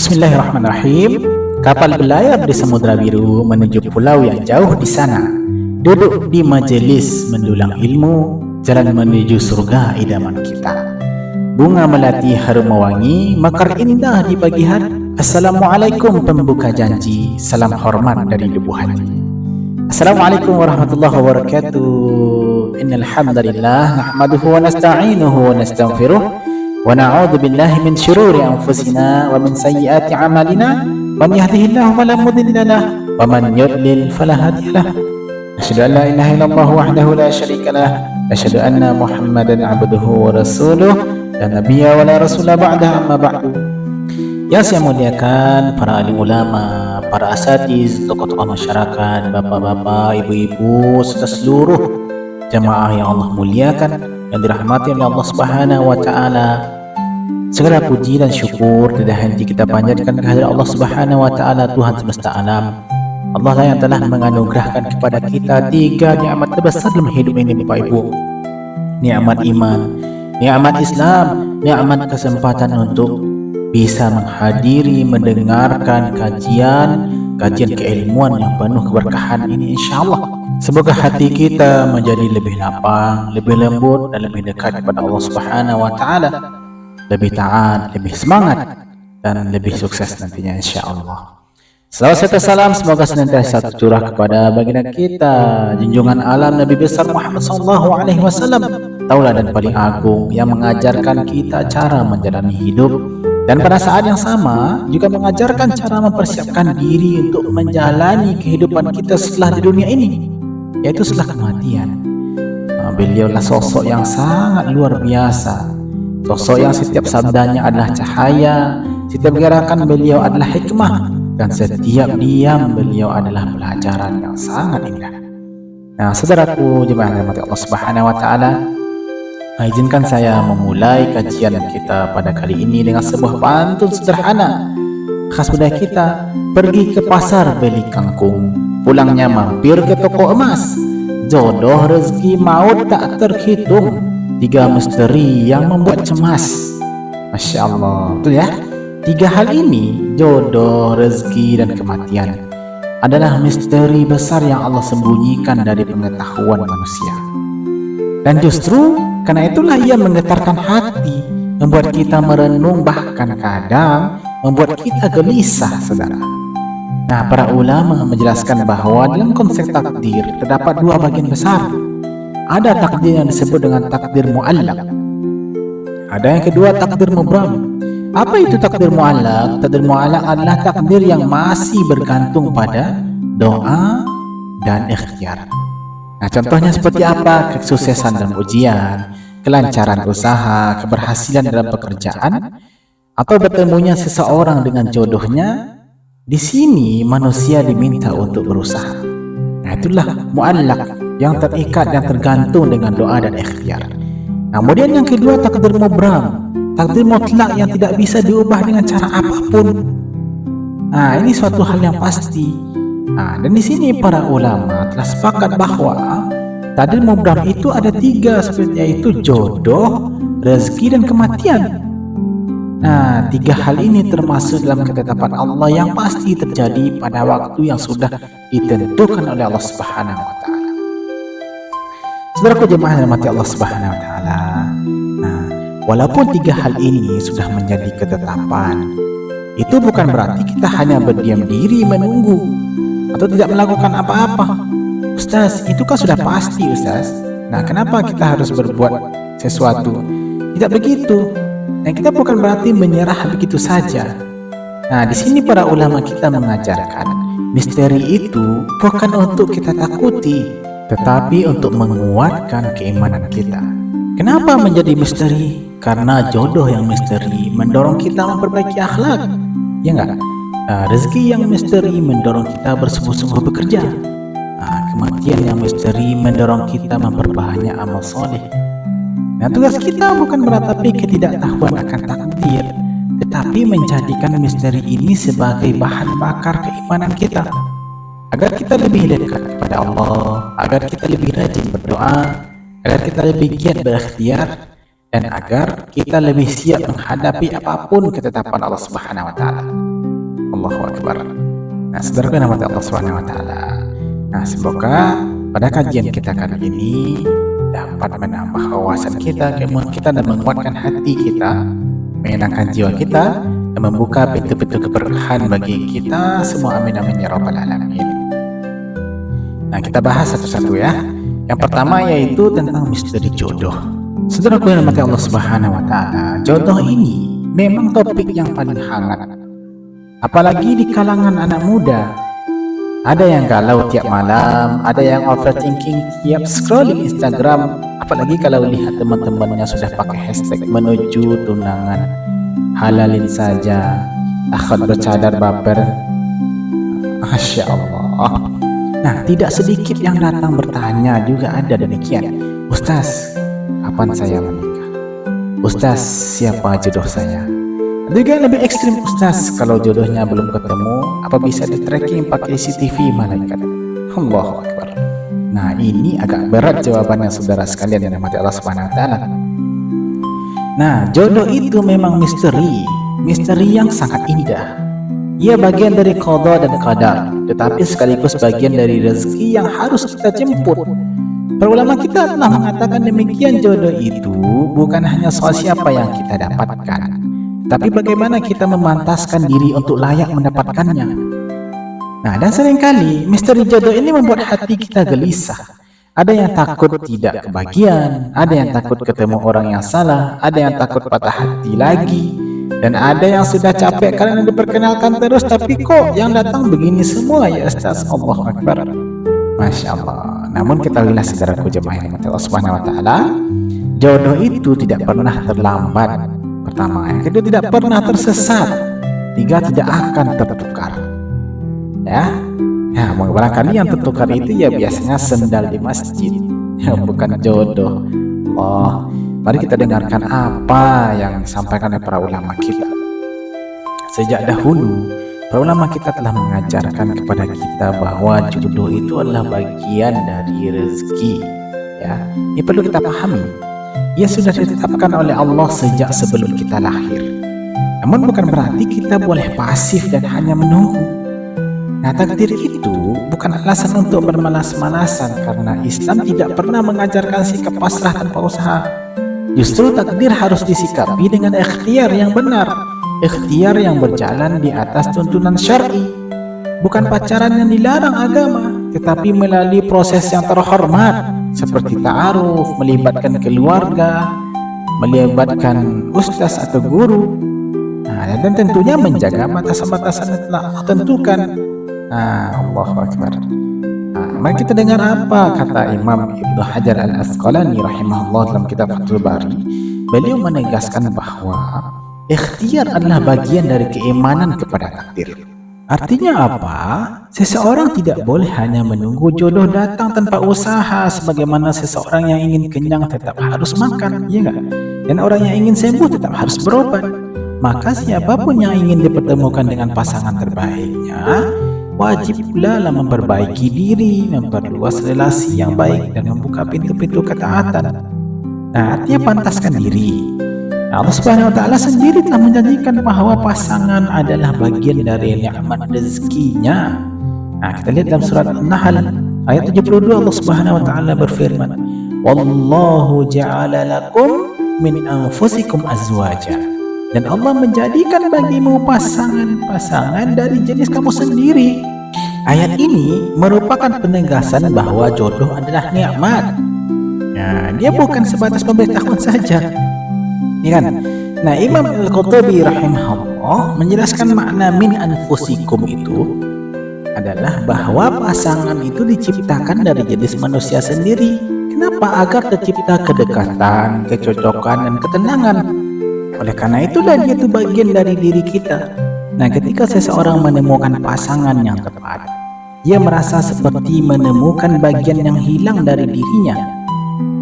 Bismillahirrahmanirrahim. Kapal berlayar di Samudra Biru menuju pulau yang jauh di sana. Duduk di majelis mendulang ilmu, jalan menuju surga idaman kita. Bunga melati harum mewangi, mekar indah di pagi hari. Assalamualaikum pembuka janji, salam hormat dari lubuk hati. Assalamualaikum warahmatullahi wabarakatuh. Innal hamdalillah nahmaduhu wa nasta'inuhu wa nastaghfiruh. Wa na'udzu billahi min syururi anfusina wa min sayyiati a'malina man yahdihillahu fala mudilla lahu wa man yudlil fala hadiya lahu. Asyhadu an la ilaha illallah wahdahu la syarika lah, asyhadu anna Muhammadan 'abduhu wa rasuluh, la nabiyya wa la rasula ba'da, amma ba'du. Yang saya muliakan para alim ulama, para asatiz, tokoh-tokoh masyarakat, bapak-bapak, ibu-ibu, serta seluruh jamaah yang Allah muliakan, yang dirahmati oleh Allah Subhanahu wa taala. Segala puji dan syukur tidak henti kita panjatkan kehadirat Allah Subhanahu wa taala, Tuhan semesta alam. Allah lah yang telah menganugerahkan kepada kita 3 nikmat terbesar dalam hidup ini, Bapak Ibu. Nikmat iman, nikmat Islam, nikmat kesempatan untuk bisa menghadiri, mendengarkan kajian keilmuan yang penuh keberkahan ini, insyaallah. Semoga hati kita menjadi lebih lapang, lebih lembut, dan lebih dekat kepada Allah Subhanahu wa taala, lebih taat, lebih semangat, dan lebih sukses nantinya, insyaallah. Salawat serta salam semoga senantiasa tercurah kepada baginda kita, junjungan alam Nabi besar Muhammad SAW, tauladan paling agung yang mengajarkan kita cara menjalani hidup, dan pada saat yang sama juga mengajarkan cara mempersiapkan diri untuk menjalani kehidupan kita setelah di dunia ini, yaitu setelah kematian. Beliaulah sosok yang sangat luar biasa, sosok yang setiap sabdanya adalah cahaya, setiap gerakan beliau adalah hikmah, dan setiap diam beliau adalah pelajaran yang sangat indah. Nah, saudaraku jemaah yang dirahmati Allah Subhanahu wa taala, izinkan saya memulai kajian kita pada kali ini dengan sebuah pantun sederhana khas budaya kita. Pergi ke pasar beli kangkung, pulangnya mampir ke toko emas. Jodoh, rezeki, maut tak terhitung, 3 misteri yang membuat cemas. Masya Allah, betul ya? 3 hal ini, jodoh, rezeki, dan kematian, adalah misteri besar yang Allah sembunyikan dari pengetahuan manusia. Dan justru karena itulah ia menggetarkan hati, membuat kita merenung, bahkan kadang membuat kita gelisah, saudara. Nah, para ulama menjelaskan bahwa dalam konsep takdir terdapat 2 bagian besar. Ada takdir yang disebut dengan takdir mu'allaq, ada yang kedua takdir mubram. Apa itu takdir mu'allaq? Takdir mu'allaq adalah takdir yang masih bergantung pada doa dan ikhtiar. Nah, contohnya seperti apa? Kesuksesan dalam ujian, kelancaran usaha, keberhasilan dalam pekerjaan, atau bertemunya seseorang dengan jodohnya. Di sini manusia diminta untuk berusaha. Nah, itulah mu'allaq, yang terikat dan tergantung dengan doa dan ikhtiar. Nah, kemudian yang kedua takdir mubram, takdir mutlak yang tidak bisa diubah dengan cara apapun. Nah, ini suatu hal yang pasti. Nah, dan di sini para ulama telah sepakat bahwa takdir mubram itu ada 3, seperti yaitu jodoh, rezeki, dan kematian. Nah, 3 hal ini termasuk dalam ketetapan Allah yang pasti terjadi pada waktu yang sudah ditentukan oleh Allah Subhanahu wa taala. Saudaraku jemaah yang dirahmati Allah Subhanahu wa taala. Nah, walaupun 3 hal ini sudah menjadi ketetapan, itu bukan berarti kita hanya berdiam diri menunggu atau tidak melakukan apa-apa. Ustaz, itu kan sudah pasti, Ustaz. Nah, kenapa kita harus berbuat sesuatu? Tidak begitu. Dan kita bukan berarti menyerah begitu saja. Nah, di sini para ulama kita mengajarkan misteri itu bukan untuk kita takuti, tetapi untuk menguatkan keimanan kita. Kenapa menjadi misteri? Karena jodoh yang misteri mendorong kita memperbaiki akhlak, ya enggak? Rezeki yang misteri mendorong kita bersungguh-sungguh bekerja. Kematian yang misteri mendorong kita memperbanyak amal soleh. Nah, tugas kita bukan meratapi ketidaktahuan akan takdir, tetapi menjadikan misteri ini sebagai bahan bakar keimanan kita, agar kita lebih dekat kepada Allah, agar kita lebih rajin berdoa, agar kita lebih giat berikhtiar, dan agar kita lebih siap menghadapi apapun ketetapan Allah Subhanahu wa taala. Allahu akbar. Nah, saudaraku yang dirahmati Allah Subhanahu wa taala. Nah, semoga pada kajian kita kali ini dapat menambah wawasan kita, keilmuan kita, dan menguatkan hati kita, menyenangkan jiwa kita, dan membuka pintu-pintu keberkahan bagi kita semua. Amin amin ya rabbal alamin. Nah, kita bahas satu-satu ya. Yang pertama yaitu tentang misteri jodoh. Saudaraku yang dirahmati Allah Subhanahu wa taala, jodoh ini memang topik yang paling hangat. Apalagi di kalangan anak muda. Ada yang galau tiap malam, ada yang overthinking tiap scrolling Instagram, apalagi kalau lihat teman-temannya sudah pakai hashtag menuju tunangan. Halalin saja, takut bercadar baper. Masya Allah. Nah, tidak sedikit yang datang bertanya juga ada demikian. Ustaz, kapan saya menikah? Ustaz, siapa jodoh saya? Juga yang lebih ekstrim, Ustaz, kalau jodohnya belum ketemu, apa bisa di tracking pakai CCTV malaikat? Allahu akbar. Nah, ini agak berat jawabannya saudara sekalian yang dirahmati Allah Subhanahu wa taala. Nah, jodoh itu memang misteri yang sangat indah. Ia bagian dari qada dan qadar, tetapi sekaligus bagian dari rezeki yang harus kita jemput. Para ulama kita telah mengatakan demikian, jodoh itu bukan hanya soal siapa yang kita dapatkan, tapi bagaimana kita memantaskan diri untuk layak mendapatkannya. Nah, dan seringkali misteri jodoh ini membuat hati kita gelisah. Ada yang takut tidak kebagian, ada yang takut ketemu orang yang salah, ada yang takut patah hati lagi, dan ada yang sudah capek karena diperkenalkan terus, tapi kok yang datang begini semua ya Ustaz. Allahu akbar. Masya Allah. Namun ketahuilah saudaraku jemaah yang Allah Subhanahu wa taala, jodoh itu tidak pernah terlambat. Pertama, yang kedua tidak pernah tersesat, tiga tidak akan tertukar. Ya, barangkali yang tertukar itu ya biasanya sendal di masjid, ya bukan jodoh. Allah, mari kita dengarkan apa yang disampaikan oleh para ulama kita. Sejak dahulu, para ulama kita telah mengajarkan kepada kita bahwa jodoh itu adalah bagian dari rezeki. Ya, ini perlu kita pahami. Ia sudah ditetapkan oleh Allah sejak sebelum kita lahir. Namun bukan berarti kita boleh pasif dan hanya menunggu. Nah, takdir itu bukan alasan untuk bermalas-malasan, karena Islam tidak pernah mengajarkan sikap pasrah tanpa usaha. Justru takdir harus disikapi dengan ikhtiar yang benar, ikhtiar yang berjalan di atas tuntunan syar'i. Bukan pacaran yang dilarang agama, tetapi melalui proses yang terhormat seperti ta'aruf, melibatkan keluarga, melibatkan ustaz atau guru. Nah, dan tentunya menjaga batasan-batasan yang telah tentukan. Allahu akbar. Mari kita dengar apa kata Imam Ibnu Hajar Al-Asqalani rahimahullah dalam kitab Fathul Bari. Beliau menegaskan bahwa ikhtiar adalah bagian dari keimanan kepada takdir. Artinya apa? Seseorang tidak boleh hanya menunggu jodoh datang tanpa usaha, sebagaimana seseorang yang ingin kenyang tetap harus makan, ya enggak? Dan orang yang ingin sembuh tetap harus berobat. Maka siapapun yang ingin dipertemukan dengan pasangan terbaiknya, wajib pula memperbaiki diri, memperluas relasi yang baik, dan membuka pintu-pintu ketaatan. Nah, artinya pantaskan diri. Allah Subhanahu wa taala sendiri telah menjanjikan bahwa pasangan adalah bagian dari nikmat rezekinya. Nah, kita lihat dalam surat An-Nahl ayat 72, Allah Subhanahu wa taala berfirman, "Wallahu ja'ala lakum min anfusikum azwaja." Dan Allah menjadikan bagimu pasangan-pasangan dari jenis kamu sendiri. Ayat ini merupakan penegasan bahwa jodoh adalah nikmat. Nah, dia bukan sebatas pemberitahuan saja. Ya kan? Nah, Imam Al-Qurtubi rahimahullah menjelaskan makna min anfusikum itu adalah bahwa pasangan itu diciptakan dari jenis manusia sendiri. Kenapa? Agar tercipta kedekatan, kecocokan, dan ketenangan. Oleh karena itulah dia itu bagian dari diri kita. Nah, ketika seseorang menemukan pasangan yang tepat, dia merasa seperti menemukan bagian yang hilang dari dirinya.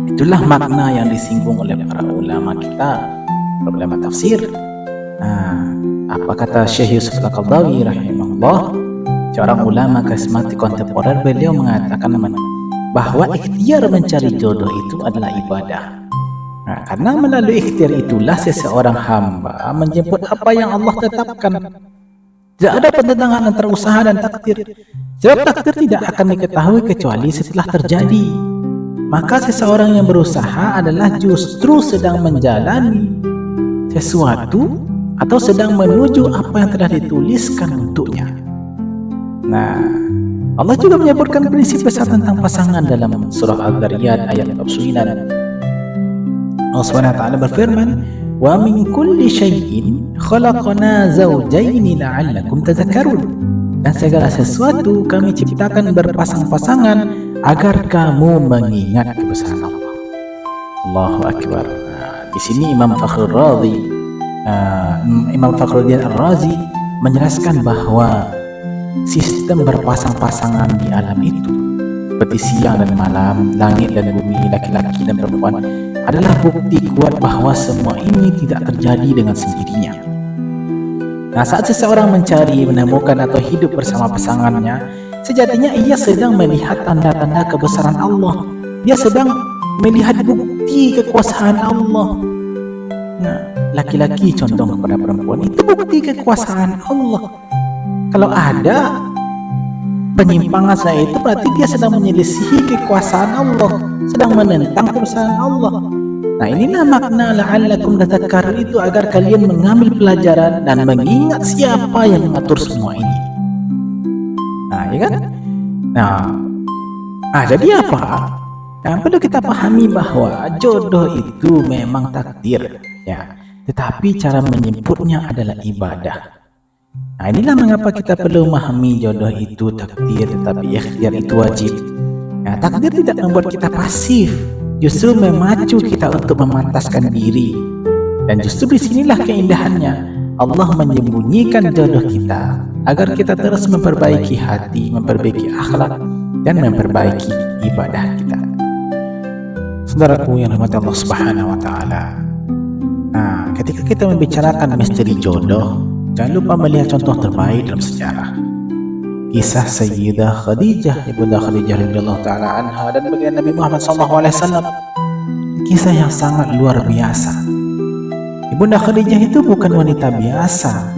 Itulah makna yang disinggung oleh para ulama kita, ulama tafsir. Nah, apa kata Syekh Yusuf Al-Qaradawi rahimahullah, seorang ulama karismatik kontemporer? Beliau mengatakan bahwa ikhtiar mencari jodoh itu adalah ibadah. Nah, karena melalui ikhtiar itulah seseorang hamba menjemput apa yang Allah tetapkan. Tidak ada pertentangan antara usaha dan takdir. Sebab takdir tidak akan diketahui kecuali setelah terjadi. Maka seseorang yang berusaha adalah justru sedang menjalani sesuatu atau sedang menuju apa yang telah dituliskan untuknya. Nah, Allah juga menyebutkan prinsip besar tentang pasangan dalam surah Al-Dhariyat ayat 49. Allah SWT berfirman, "Wa min kulli syai'in khalaqna zawjaini la'allakum tadhakkarun." Dan segala sesuatu kami ciptakan berpasang-pasangan agar kamu mengingat kebesaran Allah. Allahu Akbar. Nah, di sini Imam Fakhruddin Ar-Razi menjelaskan bahwa sistem berpasang-pasangan di alam itu seperti siang dan malam, langit dan bumi, laki-laki dan perempuan adalah bukti kuat bahwa semua ini tidak terjadi dengan sendirinya. Nah, saat seseorang mencari, menemukan atau hidup bersama pasangannya, sejatinya ia sedang melihat tanda-tanda kebesaran Allah. Dia sedang melihat bukti kekuasaan Allah. Nah, laki-laki condong kepada perempuan, itu bukti kekuasaan Allah. Kalau ada penyimpangan saya itu berarti dia sedang menyelisihi kekuasaan Allah, sedang menentang kekuasaan Allah. Nah, inilah makna la'allakum tadhakkarun itu, agar kalian mengambil pelajaran dan mengingat siapa yang mengatur semua ini. Nah, ya kan? Nah, jadi apa? Yang perlu kita pahami bahwa jodoh itu memang takdir, ya. Tetapi cara menyebutnya adalah ibadah. Nah, inilah mengapa kita perlu memahami jodoh itu takdir, tetapi ikhtiar itu wajib. Nah, takdir tidak membuat kita pasif, justru memacu kita untuk memantaskan diri. Dan justru disinilah keindahannya. Allah menyembunyikan jodoh kita agar kita terus memperbaiki hati, memperbaiki akhlak, dan memperbaiki ibadah kita. Saudaraku yang dirahmati Allah Subhanahu wa Ta'ala. Nah, ketika kita membicarakan misteri jodoh, jangan lupa melihat contoh terbaik dalam sejarah. Kisah Sayyidah Khadijah, Ibunda Khadijah radhiyallahu ta'ala anha, dan baginda Nabi Muhammad SAW. Kisah yang sangat luar biasa. Ibunda Khadijah itu bukan wanita biasa.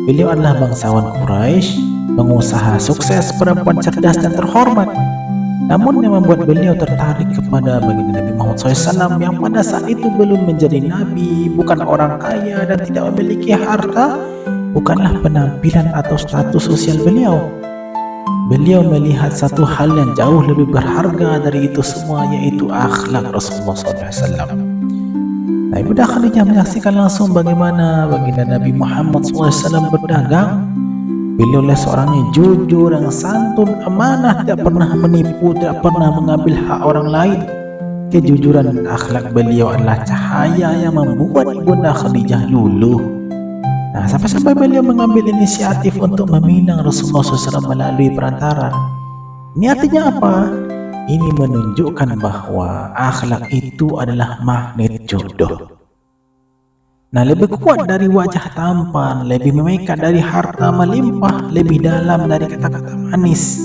Beliau adalah bangsawan Quraisy, pengusaha sukses, perempuan cerdas dan terhormat. Namun yang membuat beliau tertarik kepada baginda Nabi Muhammad SAW yang pada saat itu belum menjadi nabi, bukan orang kaya dan tidak memiliki harta, bukanlah penampilan atau status sosial beliau. Beliau melihat satu hal yang jauh lebih berharga dari itu semua, yaitu akhlak Rasulullah SAW. Nah, Ibunda Khadijah menyaksikan langsung bagaimana baginda Nabi Muhammad SAW berdagang. Beliau adalah seorang yang jujur, yang santun, amanah, tidak pernah menipu, tidak pernah mengambil hak orang lain. Kejujuran dan akhlak beliau adalah cahaya yang membuat Ibunda Khadijah luluh. Nah, sampai-sampai beliau mengambil inisiatif untuk meminang Rasulullah SAW melalui perantara. Ini artinya apa? Ini menunjukkan bahwa akhlak itu adalah magnet jodoh. Nah, lebih kuat dari wajah tampan, lebih memikat dari harta melimpah, lebih dalam dari kata-kata manis.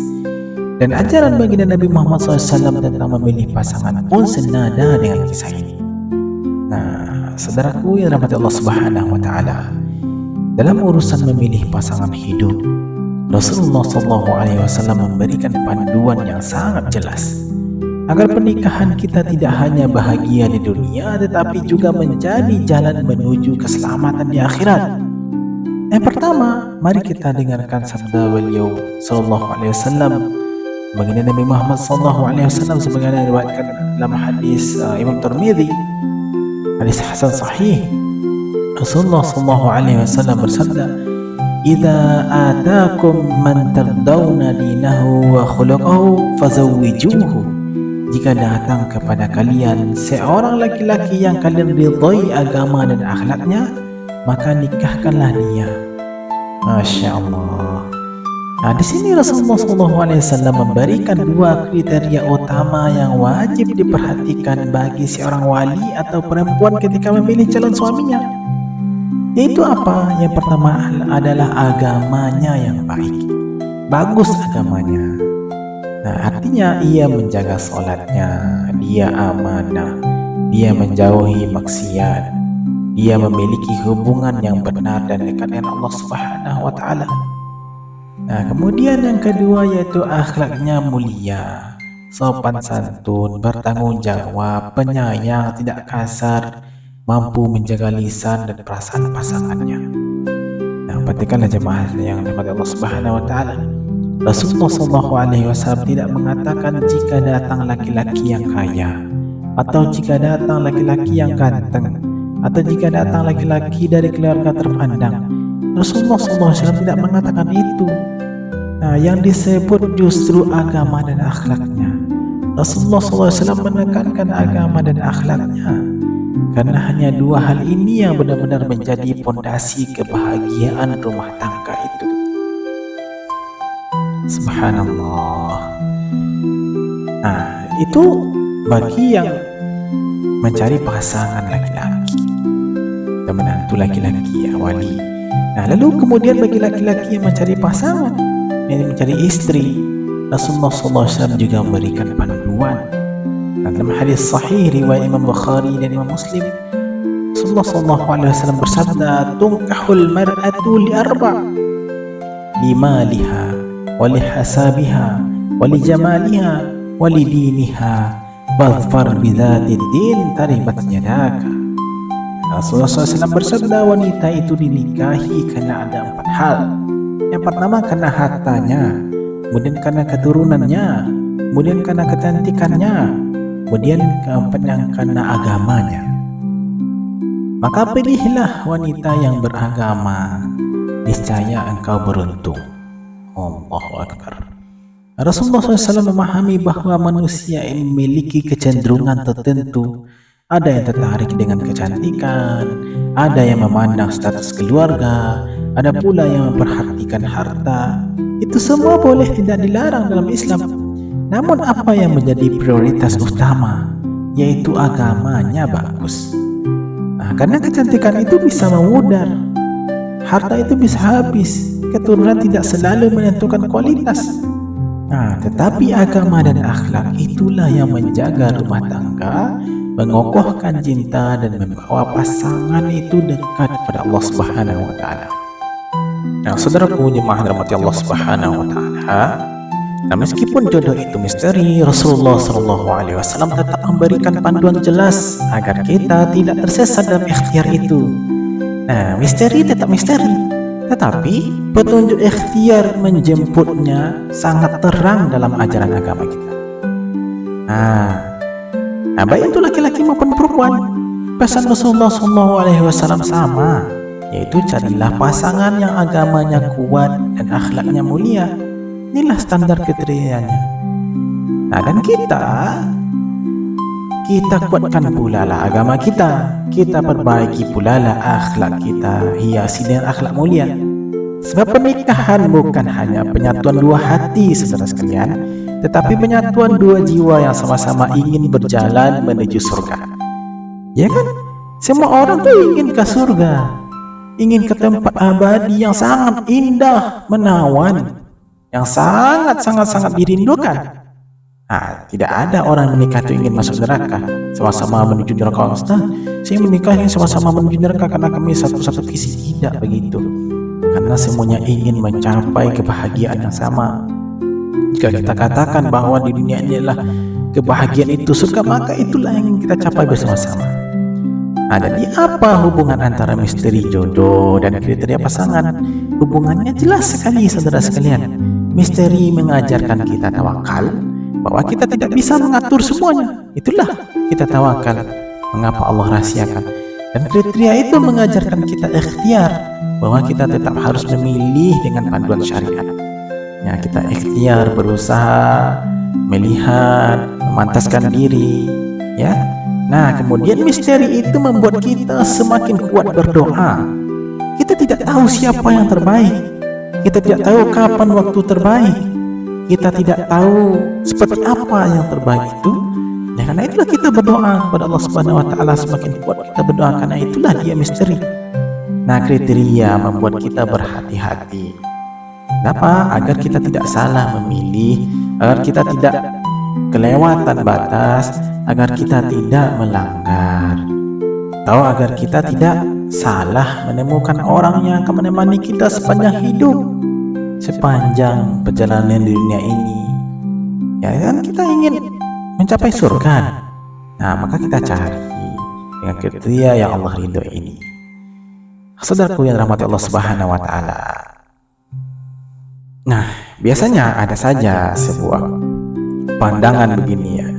Dan ajaran baginda Nabi Muhammad SAW tentang memilih pasangan pun senada dengan kisah ini. Nah, saudaraku yang dirahmati Allah Subhanahu wa Ta'ala, dalam urusan memilih pasangan hidup, Rasulullah SAW memberikan panduan yang sangat jelas agar pernikahan kita tidak hanya bahagia di dunia, tetapi juga menjadi jalan menuju keselamatan di akhirat. Yang pertama, mari kita dengarkan sabda beliau SAW. Baginda Nabi Muhammad SAW sebagaimana diriwayatkan dalam hadis Imam Tirmidzi, hadis hasan sahih. Rasulullah SAW bersabda, "Idza ataakum man tardawna dinahu wa khuluquhu fazawwijuhu." Jika datang kepada kalian seorang laki-laki yang kalian ridhai agama dan akhlaknya, maka nikahkanlah dia. Masya Allah. Nah, di sini Rasulullah SAW memberikan dua kriteria utama yang wajib diperhatikan bagi seorang wali atau perempuan ketika memilih calon suaminya. Yaitu apa? Yang pertama adalah agamanya yang baik. Bagus agamanya. Nah, artinya ia menjaga sholatnya, dia amanah, dia menjauhi maksiat, dia memiliki hubungan yang benar dan dekat dengan Allah Subhanahu wa taala. Nah, kemudian yang kedua yaitu akhlaknya mulia, sopan santun, bertanggung jawab, penyayang, tidak kasar, mampu menjaga lisan dan perasaan pasangannya. Nah, perhatikanlah jemaah yang dirahmati Allah Subhanahu wa taala. Rasulullah SAW tidak mengatakan jika datang laki-laki yang kaya, atau jika datang laki-laki yang ganteng, atau jika datang laki-laki dari keluarga terpandang. Rasulullah SAW tidak mengatakan itu. Nah, yang disebut justru agama dan akhlaknya. Rasulullah SAW menekankan agama dan akhlaknya, karena hanya dua hal ini yang benar-benar menjadi pondasi kebahagiaan rumah tangga itu. Subhanallah. Nah, itu bagi yang mencari pasangan laki-laki dan menantu laki-laki ya, wali. Nah, lalu kemudian bagi laki-laki yang mencari pasangan, yang mencari istri, Rasulullah SAW juga memberikan panduan. Dalam hadis sahih riwayat Imam Bukhari dan Imam Muslim, Rasulullah SAW bersabda, "Tunkahul mar'atu li arba', limaliha, walihasabiha, walijamaliha, walidiniha, fadhfar bidzatid din taribat yadaka." Rasulullah SAW bersabda, wanita itu dinikahi karena ada 4 hal. Yang pertama karena hartanya, kemudian karena keturunannya, kemudian karena kecantikannya, kemudian keempat yang karena agamanya. Maka pilihlah wanita yang beragama, niscaya engkau beruntung. Allahu Akbar. Rasulullah SAW memahami bahwa manusia memiliki kecenderungan tertentu. Ada yang tertarik dengan kecantikan, ada yang memandang status keluarga, ada pula yang memperhatikan harta. Itu semua boleh, tidak dilarang dalam Islam. Namun apa yang menjadi prioritas utama, yaitu agamanya bagus. Nah, karena kecantikan itu bisa memudar, harta itu bisa habis, keturunan tidak selalu menentukan kualitas. Nah, tetapi agama dan akhlak itulah yang menjaga rumah tangga, mengokohkan cinta dan membawa pasangan itu dekat pada Allah Subhanahu wa taala. Nah, saudaraku jemaah dirahmati Allah Subhanahu wa taala, nah meskipun jodoh itu misteri, Rasulullah SAW tetap memberikan panduan jelas agar kita tidak tersesat dalam ikhtiar itu. Nah, misteri tetap misteri, tetapi petunjuk ikhtiar menjemputnya sangat terang dalam ajaran agama kita. Nah, baik itu laki-laki maupun perempuan, pesan Rasulullah SAW sama, yaitu carilah pasangan yang agamanya kuat dan akhlaknya mulia. Inilah standar kriterianya. Nah, dan kita kuatkan pula lah agama kita perbaiki pula lah akhlak kita, hiasi dengan akhlak mulia. Sebab pernikahan bukan hanya penyatuan dua hati saudara sekalian, tetapi penyatuan dua jiwa yang sama-sama ingin berjalan menuju surga. Ya kan? Semua orang tuh ingin ke surga, ingin ke tempat abadi yang sangat indah, menawan, yang sangat dirindukan. Nah, tidak ada orang menikah itu ingin masuk neraka, sama-sama menuju neraka. Ustaz, saya menikah ingin sama-sama menuju neraka karena kami satu-satu visi. Tidak begitu, karena semuanya ingin mencapai kebahagiaan yang sama. Jika kita katakan bahwa di dunia ini adalah kebahagiaan itu surga, maka itulah yang ingin kita capai bersama-sama. Nah, jadi apa hubungan antara misteri jodoh dan kriteria pasangan? Hubungannya jelas sekali saudara sekalian. Misteri mengajarkan kita tawakal, bahwa kita tidak bisa mengatur semuanya. Itulah kita tawakal, mengapa Allah rahasiakan. Dan kriteria itu mengajarkan kita ikhtiar, bahwa kita tetap harus memilih dengan panduan syariat. Ya, kita ikhtiar, berusaha, melihat, memantaskan diri, ya. Nah, kemudian misteri itu membuat kita semakin kuat berdoa. Kita tidak tahu siapa yang terbaik, kita tidak tahu kapan waktu terbaik, kita tidak tahu seperti apa yang terbaik itu. Ya, karena itulah kita berdoa kepada Allah Subhanahu wa taala, semakin kuat kita berdoa, karena itulah dia misteri. Nah, kriteria membuat kita berhati-hati. Kenapa? Agar kita tidak salah memilih, agar kita tidak kelewatan batas agar kita tidak melanggar, atau agar kita tidak salah menemukan orang yang akan menemani kita sepanjang hidup, sepanjang perjalanan di dunia ini. Ya kan, kita ingin mencapai surga. Nah, maka kita cari dengan kriteria yang Allah ridho ini. Saudaraku yang rahmati Allah Subhanahu wa taala. Nah, biasanya ada saja sebuah pandangan begini ya,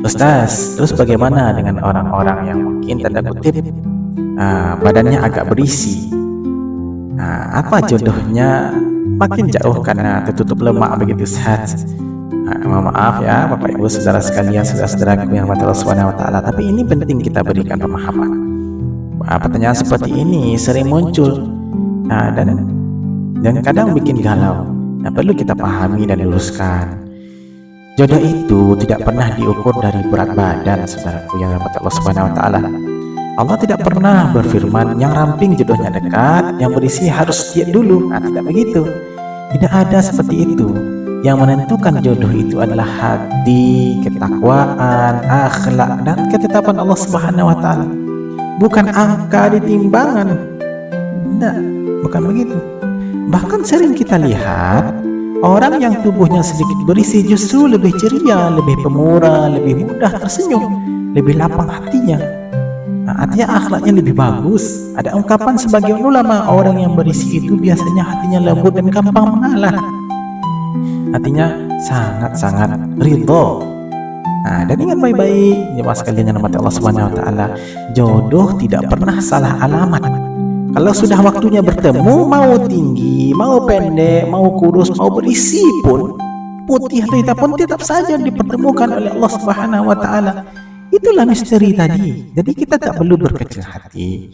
Ustaz, terus bagaimana dengan orang-orang yang mungkin tanda kutip badannya agak berisi? Nah, apa jodohnya makin jauh karena tertutup lemak begitu, Ustaz? Mohon maaf ya Bapak Ibu saudara sekalian, saudara-saudaraku yang rahmati Allah Subhanahu wa taala, tapi ini penting kita berikan pemahaman. Pertanyaan seperti ini sering muncul, dan kadang bikin galau. Nah, perlu kita pahami dan luruskan. Jodoh itu tidak pernah diukur dari berat badan, saudaraku yang rahmati Allah Subhanahu wa taala. Allah tidak pernah berfirman yang ramping jodohnya dekat, yang berisi harus diet dulu. Nah, tidak begitu. Tidak ada seperti itu. Yang menentukan jodoh itu adalah hati, ketakwaan, akhlak, dan ketetapan Allah Subhanahu wa taala. Bukan angka di timbangan. Tidak, bukan begitu. Bahkan sering kita lihat orang yang tubuhnya sedikit berisi justru lebih ceria, lebih pemurah, lebih mudah tersenyum, lebih lapang hatinya. Artinya akhlaknya lebih bagus. Ada ungkapan sebagian ulama, orang yang berisi itu biasanya hatinya lembut dan gampang mengalah. Artinya sangat-sangat ridho. Dan ingat baik-baik, jemaah sekalian yang dirahmati Allah Subhanahu wa taala, jodoh tidak pernah salah alamat. Kalau sudah waktunya bertemu, mau tinggi, mau pendek, mau kurus, mau berisi pun, putih atau hitam pun tetap saja dipertemukan oleh Allah Subhanahu wa taala. Itulah misteri tadi. Jadi kita tak perlu berkecil hati.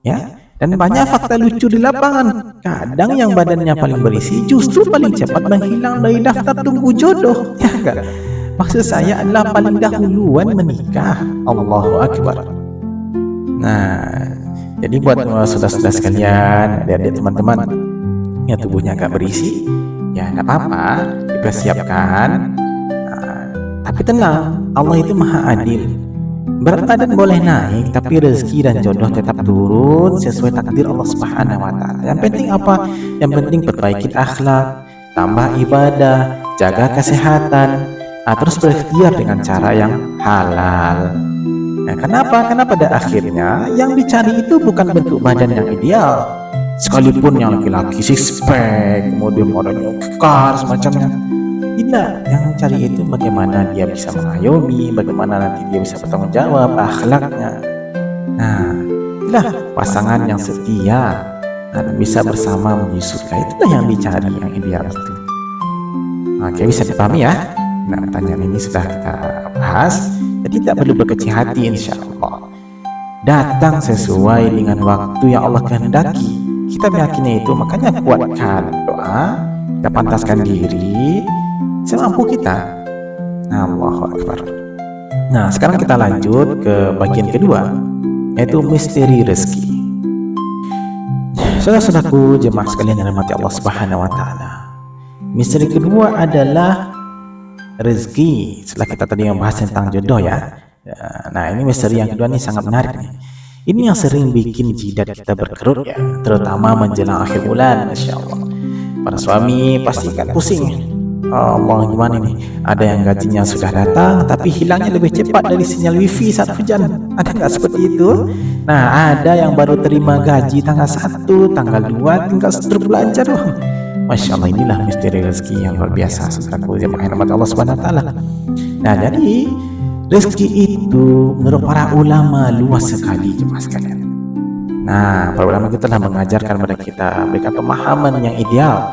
Ya, dan banyak fakta lucu di lapangan. Kadang yang badannya paling berisi justru paling cepat menghilang dari daftar tunggu jodoh. Ya enggak? Maksud saya adalah paling dahuluan menikah. Allahu Akbar. Nah, jadi buat saudara-saudara sekalian, adik-adik teman-teman yang tubuhnya agak berisi, ya enggak apa-apa, dipersiapkan. Tapi tenang, Allah itu maha adil. Berat badan boleh naik, tapi rezeki dan jodoh tetap turun sesuai takdir Allah Subhanahu wa taala. Yang penting apa? Yang penting perbaiki akhlak, tambah ibadah, jaga kesehatan, terus berikhtiar dengan cara yang halal. Nah, kenapa? Karena pada akhirnya yang dicari itu bukan bentuk badan yang ideal. Sekalipun yang laki-laki six pack, kemudian modelnya kekar semacamnya. Tidak, yang cari itu bagaimana dia bisa mengayomi, bagaimana nanti dia bisa bertanggung jawab, akhlaknya. Nah, itulah pasangan yang setia dan bisa bersama menuju surga. Itulah yang dicari, yang ideal itu. Oke, bisa dipahami ya? Nah, pertanyaan ini sudah kita bahas. Jadi tidak perlu berkecil hati, insya Allah. Datang sesuai dengan waktu yang Allah kehendaki. Kita meyakini itu, makanya kuatkan doa, kita pantaskan diri semampu kita. Allahu Akbar. Nah, sekarang kita lanjut ke bagian kedua, yaitu misteri rezeki. Saudara-saudaraku jemaah sekalian yang dirahmati Allah Subhanahu wa taala. Misteri kedua adalah rezeki. Setelah kita tadi membahas tentang jodoh ya. Nah, ini misteri yang kedua, ini sangat menarik nih. Ini yang sering bikin jidat kita berkerut ya, terutama menjelang akhir bulan, Masya Allah. Para suami pasti kan pusing. Allah, gimana nih? Ada yang gajinya sudah datang tapi hilangnya lebih cepat dari sinyal wifi saat hujan. Ada nggak seperti itu? Nah, ada yang baru terima gaji tanggal 1, tanggal 2 tinggal berbelanja doang. Masya Allah, inilah misteri rezeki yang luar biasa, saudaraku jemaah Allah Subhanahu wa taala. Nah, jadi rezeki itu menurut para ulama luas sekali, jemaah sekalian. Nah, para ulama kita telah mengajarkan kepada kita, berikan pemahaman yang ideal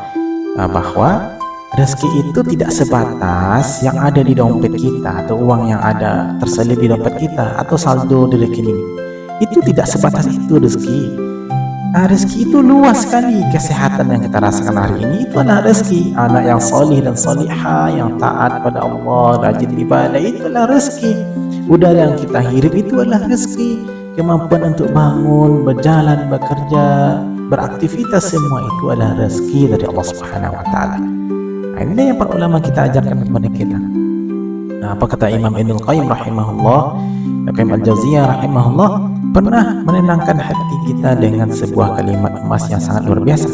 bahwa rezeki itu tidak sebatas yang ada di dompet kita atau uang yang ada terselip di dompet kita atau saldo di rekening. Itu tidak sebatas itu rezeki. Nah, rezeki itu luas sekali. Kesehatan yang kita rasakan hari ini itu adalah rezeki. Anak yang solih dan solihah, yang taat pada Allah, rajin ibadah, itu adalah rezeki. Udara yang kita hirup itu adalah rezeki. Kemampuan untuk bangun, berjalan, bekerja, beraktivitas, semua itu adalah rezeki dari Allah Subhanahu wa taala. Nah, ini yang para ulama kita ajarkan kepada kita. Nah, apa kata Imam Ibnul Qayyim rahimahullah, Qayyim al-Jauziyah rahimahullah, pernah menenangkan hati kita dengan sebuah kalimat emas yang sangat luar biasa.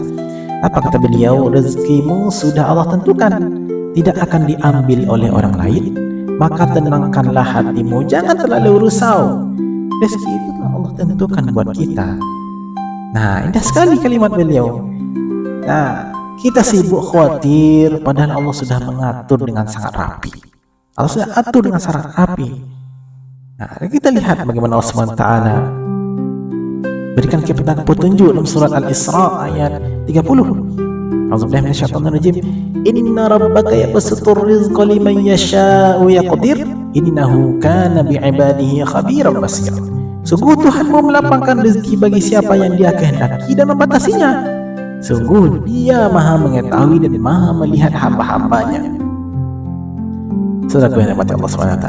Apa kata beliau? Rezekimu sudah Allah tentukan, tidak akan diambil oleh orang lain, maka tenangkanlah hatimu, jangan terlalu risau. Rezeki itu Allah tentukan buat kita. Nah, indah sekali kalimat beliau. Nah, kita sibuk khawatir, padahal Allah sudah mengatur dengan sangat rapi. Allah sudah atur dengan sangat rapi. Nah, kita lihat bagaimana Allah SWT berikan kita petunjuk dalam surat Al-Isra ayat 30. A'udzubillahi minasyaitonirrajim. Inna rabbaka yabsutur rizqa liman yasha'u wa yaqdir, innahu kana bi'ibadihi khabiran basira. Sungguh Tuhanmu melapangkan rezeki bagi siapa yang Dia kehendaki dan membatasinya. Sungguh Dia Maha mengetahui dan Maha melihat hamba-hambanya. Saudara yang dirahmati Allah SWT,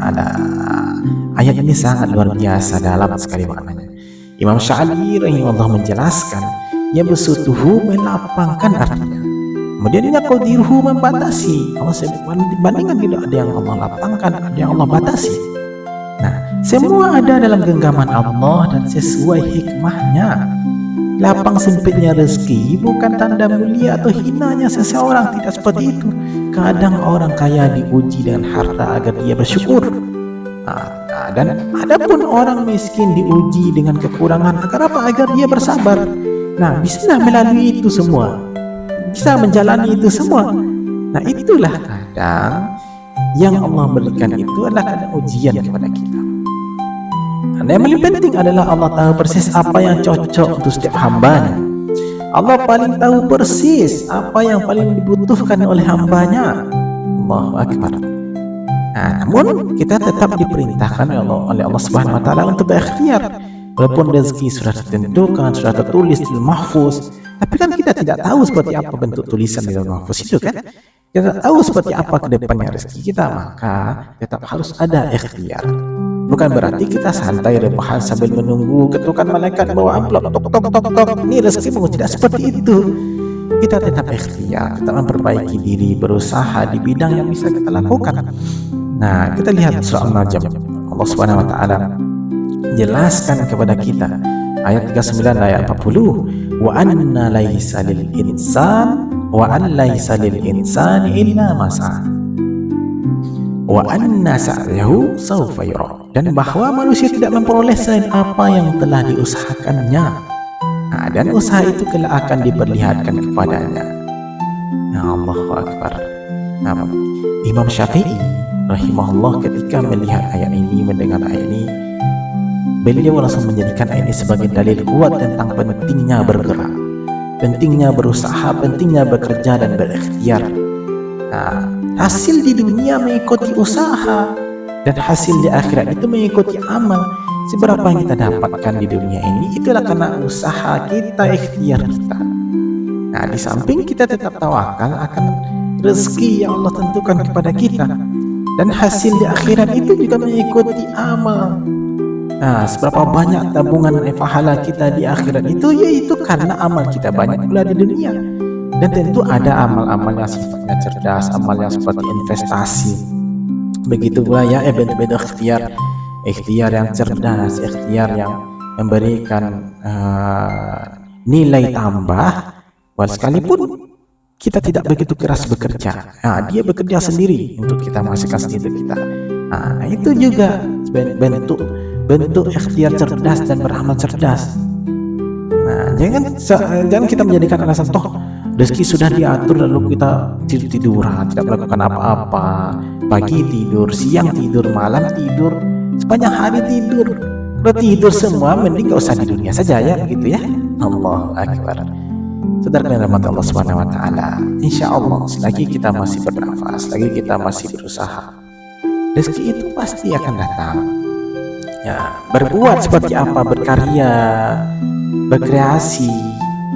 ayat ini sangat luar biasa, dalam sekali maknanya. Imam Sya'ali rahimahullah menjelaskan, yabsutuhu melapangkan artinya. Kemudian yaqdiruhu membatasi. Allah bandingkan, tidak ada yang Allah lapangkan, ada yang Allah batasi. Nah, semua ada dalam genggaman Allah dan sesuai hikmahnya. Lapang sempitnya rezeki bukan tanda mulia atau hinanya seseorang, tidak seperti itu. Kadang orang kaya diuji dengan harta agar dia bersyukur. Dan adapun orang miskin diuji dengan kekurangan agar apa? Agar dia bersabar. Nah, bisa melalui itu semua, bisa menjalani itu semua. Nah, itulah kadang yang Allah berikan itu adalah kadang ujian kepada kita. Dan yang paling penting adalah Allah tahu persis apa yang cocok untuk setiap hambanya. Allah paling tahu persis apa yang paling dibutuhkan oleh hambanya. Allahu Akbar. Nah, namun kita tetap diperintahkan oleh Allah Subhanahu Wa Taala untuk berikhtiar. Walaupun rezeki sudah ditentukan, sudah tertulis di mahfuz, tapi kan kita tidak tahu seperti apa bentuk tulisan di dalam mahfuz itu kan. Kita tahu seperti apa kedepannya rezeki kita, maka tetap harus ada ikhtiar. Bukan berarti kita santai rebahan sambil menunggu ketukan malaikat bawa amplop tok tok tok tok. Ini rezekimu, tidak seperti itu. Kita tetap ikhtiar, tetap memperbaiki diri, berusaha di bidang yang bisa kita lakukan. Nah, kita lihat surah An-Najm. Allah Subhanahu Wa Taala jelaskan kepada kita ayat 39 ayat 40, wa anna laisa lil insan wa an laisa lil insani illa ma sa'a wa anna sa'yahu sawfa yura, dan bahwa manusia tidak memperoleh selain apa yang telah diusahakannya. Nah, dan usaha itu kelak akan diperlihatkan kepadanya. Ya, Allahu Akbar. Nah, Imam Syafi'i rahimahullah ketika melihat ayat ini, mendengar ayat ini, beliau langsung menjadikan ayat ini sebagai dalil kuat tentang pentingnya bergerak, pentingnya berusaha, pentingnya bekerja dan berikhtiar. Nah, hasil di dunia mengikuti usaha, dan hasil di akhirat itu mengikuti amal. Seberapa yang kita dapatkan di dunia ini itulah karena usaha kita, ikhtiar kita. Nah, di samping kita tetap tawakal akan rezeki yang Allah tentukan kepada kita, dan hasil di akhirat itu juga mengikuti amal. Nah, seberapa banyak tabungan pahala kita di akhirat itu, yaitu karena amal kita banyak pula di dunia. Dan tentu ada amal-amal yang sifatnya cerdas, amal yang seperti investasi. Begitu pula ya bentuk-bentuk ikhtiar yang cerdas, ikhtiar yang memberikan nilai tambah. Sekalipun kita tidak begitu keras bekerja, nah, dia bekerja sendiri untuk kita menghasilkan sendiri kita. Nah, itu juga bentuk ikhtiar cerdas dan beramal cerdas. Nah, jangan kita menjadikan alasan toh rezeki sudah diatur lalu kita tiduran, tidak melakukan apa-apa. Pagi tidur, siang tidur, malam tidur, sepanjang hari tidur. Kalau tidur semua, mending gak usah di dunia saja ya, gitu ya. Allahu Akbar. Saudara yang dirahmati Allah Subhanahu Wa Taala, insya Allah selagi kita masih bernafas, selagi kita masih berusaha, rezeki itu pasti akan datang. Ya, berbuat seperti apa, berkarya, berkreasi,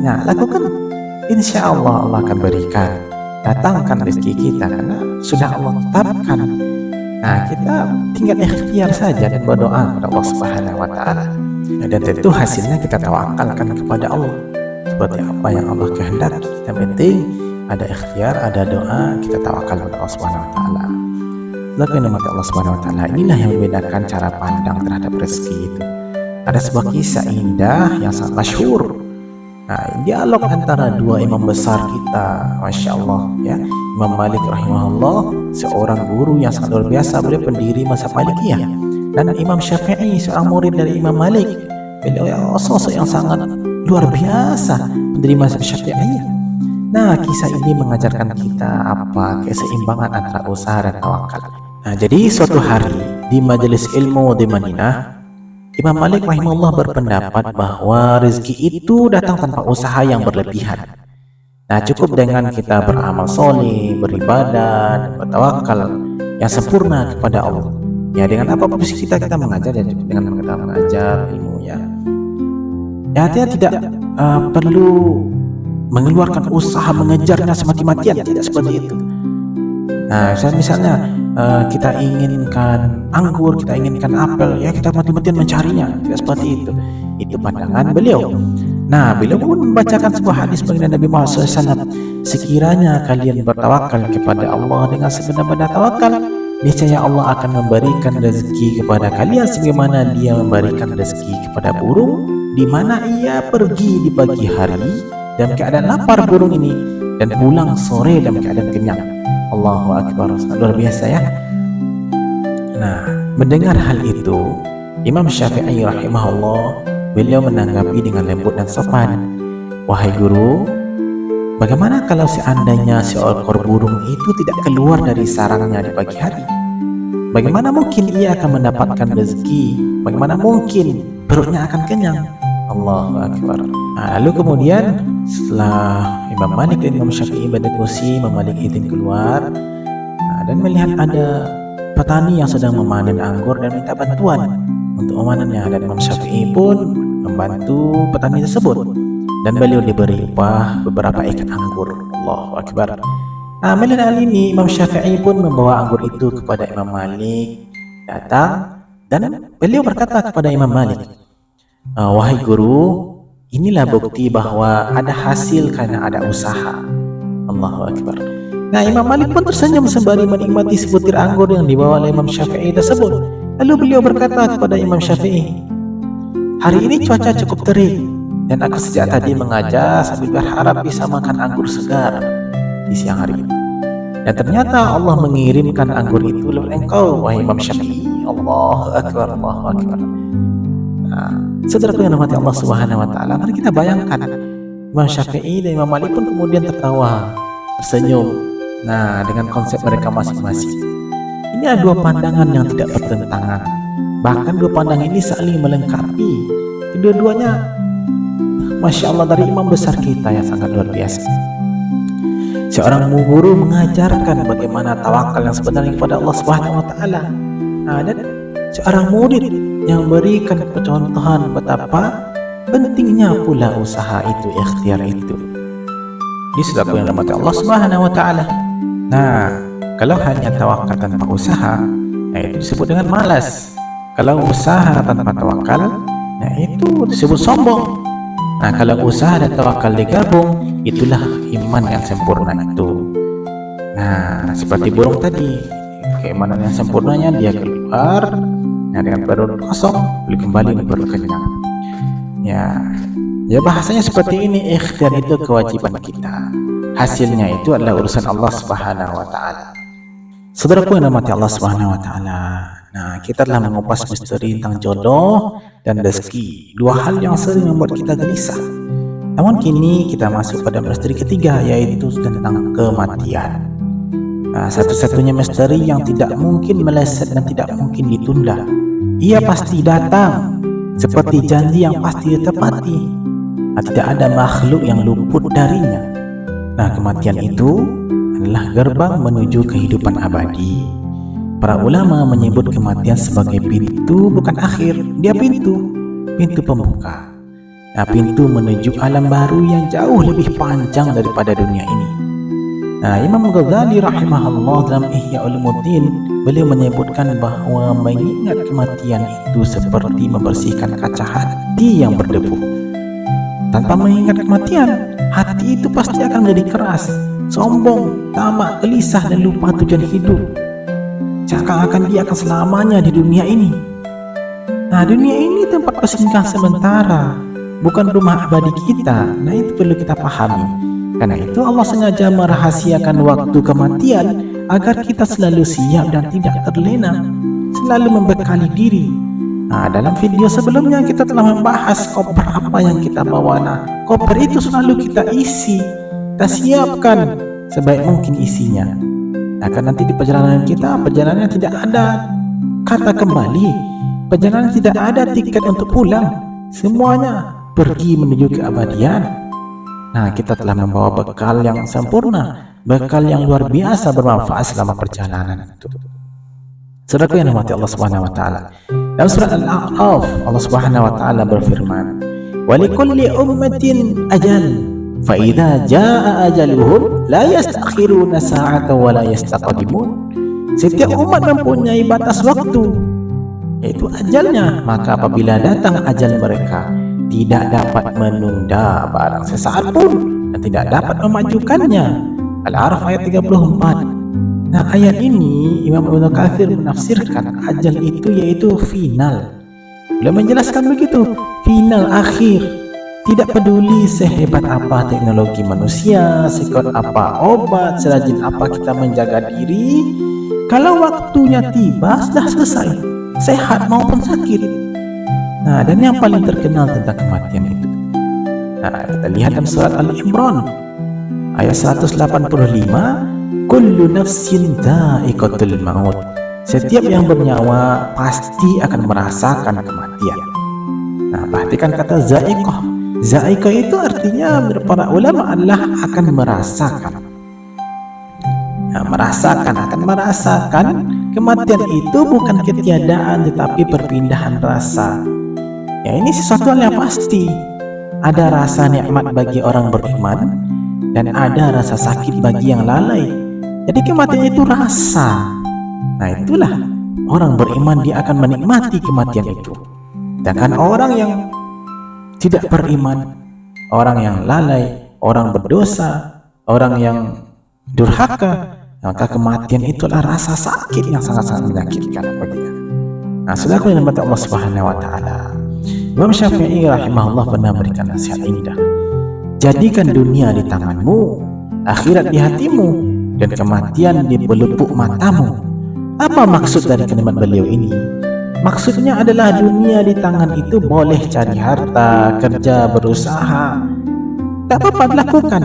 nah lakukan, insya Allah Allah akan berikan, datangkan rezeki kita karena sudah Allah tetapkan. Nah, kita tinggal ikhtiar saja dan berdoa kepada Allah Subhanahu Wa Taala, dan tentu hasilnya kita tawakalkan kepada Allah seperti apa yang Allah kehendaki. Yang penting ada ikhtiar, ada doa, kita tawakal kepada Allah Subhanahu Wa Taala. Lakukan nikmat Allah Subhanahu wa taala. Inilah yang membedakan cara pandang terhadap rezeki itu. Ada sebuah kisah indah yang sangat masyhur. Nah, dialog antara dua imam besar kita, Masya Allah ya. Imam Malik rahimahullah, seorang guru yang sangat luar biasa, beliau pendiri mazhab Malikiyah. Dan Imam Syafi'i, seorang murid dari Imam Malik, beliau sosok yang sangat luar biasa, pendiri mazhab Syafi'iyah. Nah, kisah ini mengajarkan kita apa keseimbangan antara usaha dan tawakal. Nah, jadi suatu hari di majelis ilmu di Madinah, Imam Malik rahimahullah berpendapat bahwa rezeki itu datang tanpa usaha yang berlebihan. Nah, cukup dengan kita beramal soleh, beribadah, dan bertawakal yang sempurna kepada Allah. Ya, dengan apa posisi kita mengajar, ya cukup dengan kita mengajar ilmu ya. Ya, artinya tidak perlu mengeluarkan usaha mengejarnya semati-matian, tidak seperti itu. Nah, misalnya kita inginkan anggur, kita inginkan apel, ya kita mati-matian mencarinya, tidak seperti itu. Itu pandangan beliau. Nah, beliau pun membacakan sebuah hadis baginda Nabi Muhammad SAW. Sekiranya kalian bertawakal kepada Allah dengan sebenar-benar tawakal, niscaya Allah akan memberikan rezeki kepada kalian sebagaimana Dia memberikan rezeki kepada burung, di mana ia pergi di pagi hari dalam keadaan lapar burung ini dan pulang sore dalam keadaan kenyang. Allahu Akbar, luar biasa ya. Nah, mendengar hal itu, Imam Syafi'i rahimahullah, beliau menanggapi dengan lembut dan sopan. Wahai guru, bagaimana kalau seandainya seekor burung itu tidak keluar dari sarangnya di pagi hari? Bagaimana mungkin ia akan mendapatkan rezeki? Bagaimana mungkin perutnya akan kenyang? Allahu Akbar. Nah, lalu kemudian setelah Imam Malik dan Imam Syafi'i berdiskusi, Imam Malik izin keluar dan melihat ada petani yang sedang memanen anggur dan minta bantuan untuk memanennya, dan Imam Syafi'i pun membantu petani tersebut dan beliau diberi upah beberapa ikat anggur. Allahu Akbar. Nah, melihat hal ini, Imam Syafi'i pun membawa anggur itu kepada Imam Malik, datang dan beliau berkata kepada Imam Malik, wahai guru, inilah bukti bahwa ada hasil karena ada usaha. Allahu Akbar. Nah, Imam Malik pun tersenyum sembari menikmati sebutir anggur yang dibawa oleh Imam Syafi'i tersebut. Lalu beliau berkata kepada Imam Syafi'i, hari ini cuaca cukup terik dan aku sejak tadi mengajar sambil berharap bisa makan anggur segar di siang hari. Dan ternyata Allah mengirimkan anggur itu lewat engkau, wahai Imam Syafi'i. Allahu Akbar, Allahu Akbar. Nah, saudaraku yang dirahmati Allah Subhanahu wa taala, mari kita bayangkan Imam Syafi'i dan Imam Malik pun kemudian tertawa, tersenyum. Nah, dengan konsep mereka masing-masing. Ini ada dua pandangan yang tidak bertentangan. Bahkan dua pandangan ini saling melengkapi. Kedua-duanya Masya Allah dari imam besar kita yang sangat luar biasa. Seorang guru mengajarkan bagaimana tawakal yang sebenarnya kepada Allah Subhanahu wa taala. Nah, dan seorang murid yang memberikan contohan betapa pentingnya pula usaha itu, ikhtiar itu. Ini sudah yang dirahmati Allah Subhanahu wa taala. Nah, kalau hanya tawakal tanpa usaha, nah itu disebut dengan malas. Kalau usaha tanpa tawakal, nah itu disebut sombong. Nah, kalau usaha dan tawakal digabung, itulah iman yang sempurna itu. Nah, seperti burung tadi, keimanan yang sempurnanya dia keluar, nah dengan perut kosong, boleh kembali perut kenyang. Ya bahasanya seperti ini, ikhtiar itu kewajiban kita. Hasilnya itu adalah urusan Allah Subhanahu wa taala. Saudaraku yang dirahmati Allah Subhanahu wa taala. Nah, kita telah mengupas misteri tentang jodoh dan rezeki, dua hal yang sering membuat kita gelisah. Namun kini kita masuk pada misteri ketiga, yaitu tentang kematian. Nah, satu-satunya misteri yang tidak mungkin meleset dan tidak mungkin ditunda. Ia pasti datang, seperti janji yang pasti ditepati. Nah, tidak ada makhluk yang luput darinya. Nah, kematian itu adalah gerbang menuju kehidupan abadi. Para ulama menyebut kematian sebagai pintu, bukan akhir. Dia pintu pembuka. Nah, pintu menuju alam baru yang jauh lebih panjang daripada dunia ini. Nah, Imam Ghazali rahimahullah dalam Ihya Ulumuddin, beliau menyebutkan bahwa mengingat kematian itu seperti membersihkan kaca hati yang berdebu. Tanpa mengingat kematian, hati itu pasti akan menjadi keras, sombong, tamak, gelisah, dan lupa tujuan hidup. seakan-akan dia akan selamanya di dunia ini. Nah, dunia ini tempat bersinggah sementara, bukan rumah abadi kita. Nah, itu perlu kita pahami. Karena itu Allah sengaja merahasiakan waktu kematian agar kita selalu siap dan tidak terlena, selalu membekali diri. Nah, dalam video sebelumnya kita telah membahas koper apa yang kita bawa. Nah, koper itu selalu kita isi, kita siapkan sebaik mungkin isinya. Nah, karena nanti di perjalanan kita, perjalanannya tidak ada kata kembali, perjalanan tidak ada tiket untuk pulang, semuanya pergi menuju keabadian. Nah, kita telah membawa bekal yang sempurna, bekal yang luar biasa bermanfaat selama perjalanan itu. Saudaraku yang dirahmati Allah Subhanahu wa taala. Dalam surat Al-A'raf, Allah Subhanahu wa taala berfirman, "Wa likulli ummatin ajal, fa idza jaa ajaluhum la yastakhiruna sa'atan wa la yastaqdimun." Setiap umat mempunyai batas waktu, yaitu ajalnya, maka apabila datang ajal mereka, tidak dapat menunda barang sesaat pun dan tidak dapat memajukannya. Al-A'raf ayat 34. Nah, ayat ini Imam Ibnu Katsir menafsirkan ajal itu yaitu final. Beliau menjelaskan begitu, final, akhir. Tidak peduli sehebat apa teknologi manusia, sekuat apa obat, serajin apa kita menjaga diri, kalau waktunya tiba sudah selesai, sehat maupun sakit. Nah, dan yang paling terkenal tentang kematian itu, nah, kita lihat dalam surat Al-Imran ayat 185, kullu nafsin dha'iqatul maut. Setiap yang bernyawa pasti akan merasakan kematian. Nah, perhatikan kata za'iqah. Za'iqah itu artinya menurut para ulama adalah akan merasakan. Nah, akan merasakan kematian itu bukan ketiadaan tetapi perpindahan rasa. Ya, ini sesuatu yang pasti. Ada rasa nikmat bagi orang beriman dan ada rasa sakit bagi yang lalai. Jadi kematian itu rasa. Nah, itulah orang beriman, dia akan menikmati kematian itu. Sedangkan orang yang tidak beriman, orang yang lalai, orang berdosa, orang yang durhaka, maka kematian itulah rasa sakit yang sangat-sangat menyakitkan baginya. Nah, saudara yang dirahmati Allah Subhanahu wa taala, Imam Syafi'i rahimahullah pernah berikan nasihat indah. Jadikan dunia di tanganmu, akhirat di hatimu, dan kematian di pelupuk matamu. Apa maksud dari kalimat beliau ini? Maksudnya adalah dunia di tangan itu boleh cari harta, kerja, berusaha, tak apa-apa lakukan.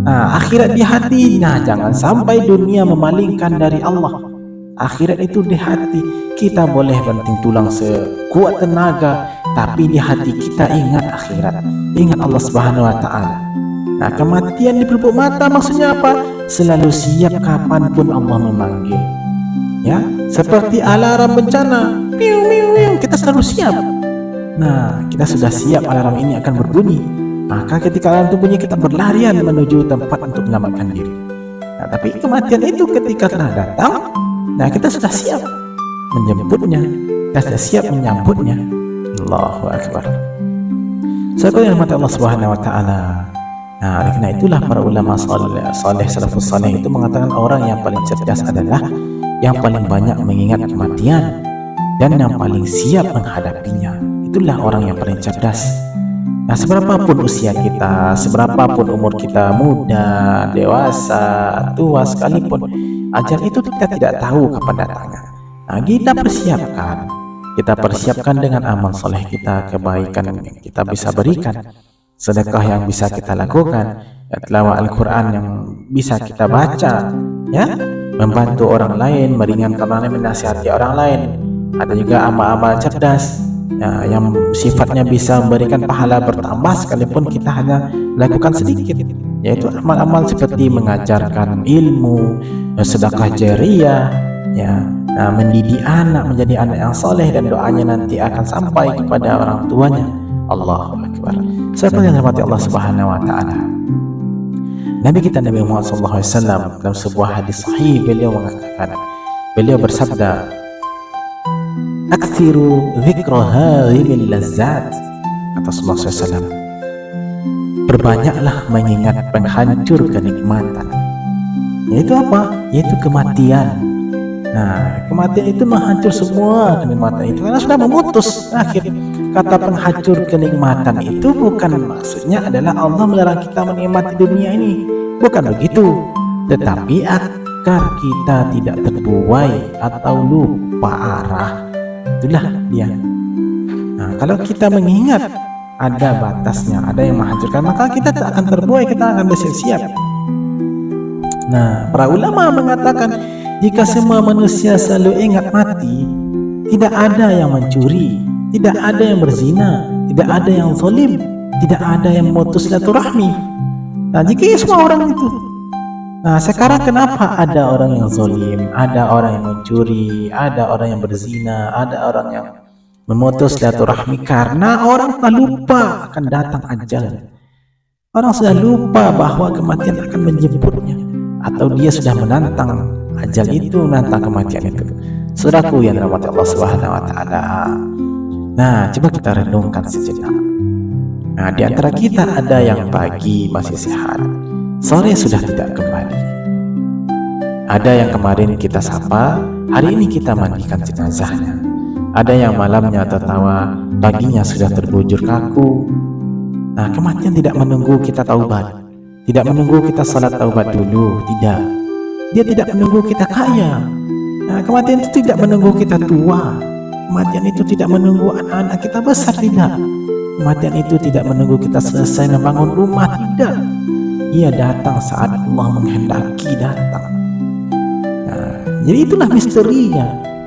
Nah, akhirat di hati, nah jangan sampai dunia memalingkan dari Allah. Akhirat itu di hati. Kita boleh banting tulang sekuat tenaga, tapi di hati kita ingat akhirat, ingat Allah Subhanahu wa taala. Nah, kematian di pelupuk mata maksudnya apa? Selalu siap kapanpun Allah memanggil. Ya, seperti alarm bencana, piu piu piu, kita selalu siap. Nah, kita sudah siap alarm ini akan berbunyi. Maka ketika alarm itu bunyi, kita berlarian menuju tempat untuk menyelamatkan diri. Nah, tapi kematian itu ketika telah datang, nah kita sudah siap menjemputnya, kita sudah siap menyambutnya. Allahu Akbar. Saya yang mati Allah Subhanahu wa taala. Nah, karena itulah para ulama saleh salafus saleh itu mengatakan orang yang paling cerdas adalah yang paling banyak mengingat kematian dan yang paling siap menghadapinya. Itulah orang yang paling cerdas. Nah, seberapapun usia kita, seberapapun umur kita, muda, dewasa, tua sekalipun, ajal itu kita tidak tahu kapan datangnya. Nah, kita persiapkan dengan amal soleh kita, kebaikan yang kita bisa berikan, sedekah yang bisa kita lakukan, tilawah Al-Quran yang bisa kita baca, ya, membantu orang lain, meringankan orang lain, menasihati orang lain. Ada juga amal-amal cerdas, ya, yang sifatnya bisa memberikan pahala bertambah sekalipun kita hanya lakukan sedikit, yaitu amal-amal seperti mengajarkan ilmu, sedekah jariyah, ya, nah, mendidik anak menjadi anak yang soleh dan doanya nanti akan sampai kepada orang tuanya. Allahu Akbar. Siapa yang dirahmati Allah Subhanahu wa taala? Nabi kita Nabi Muhammad SAW dalam sebuah hadis sahih beliau mengatakan, beliau bersabda, "Aktsiru dzikra hadhil lazzat." Kata Rasulullah SAW, berbanyaklah mengingat penghancur kenikmatan. Yaitu apa? Yaitu kematian. Nah, kematian itu menghancur semua kenikmatan itu karena sudah memutus. Akhir kata penghancur kenikmatan itu bukan maksudnya adalah Allah melarang kita menikmati dunia ini, bukan begitu, tetapi agar kita tidak terbuai atau lupa arah. Itulah dia. Nah, kalau kita mengingat ada batasnya, ada yang menghancurkan, maka kita tak akan terbuai, kita akan bersiap-siap. Nah, para ulama mengatakan jika semua manusia selalu ingat mati, tidak ada yang mencuri, tidak ada yang berzina, tidak ada yang zalim, tidak ada yang memutus silaturahmi. Nah, jika semua orang itu. Nah, sekarang kenapa ada orang yang zalim, ada orang yang mencuri, ada orang yang berzina, ada orang yang memutus silaturahmi? Karena orang telah lupa akan datang ajal. Orang sudah lupa bahwa kematian akan menjemputnya, atau dia sudah menantang ajal itu, menantang kematian itu. Saudaraku yang dirahmati Allah Subhanahu wa taala. Nah, coba kita renungkan sejenak. Nah, di antara kita ada yang pagi masih sehat, sore sudah tidak kembali. Ada yang kemarin kita sapa, hari ini kita mandikan jenazahnya. Ada yang malamnya tertawa, paginya sudah terbujur kaku. Nah, kematian tidak menunggu kita taubat, tidak menunggu kita salat taubat dulu, tidak. Dia tidak menunggu kita kaya. Nah, kematian itu tidak menunggu kita tua. Kematian itu tidak menunggu anak-anak kita besar, tidak. Kematian itu tidak menunggu kita selesai membangun rumah, tidak. Ia datang saat Allah menghendaki datang. Nah, jadi itulah misterinya.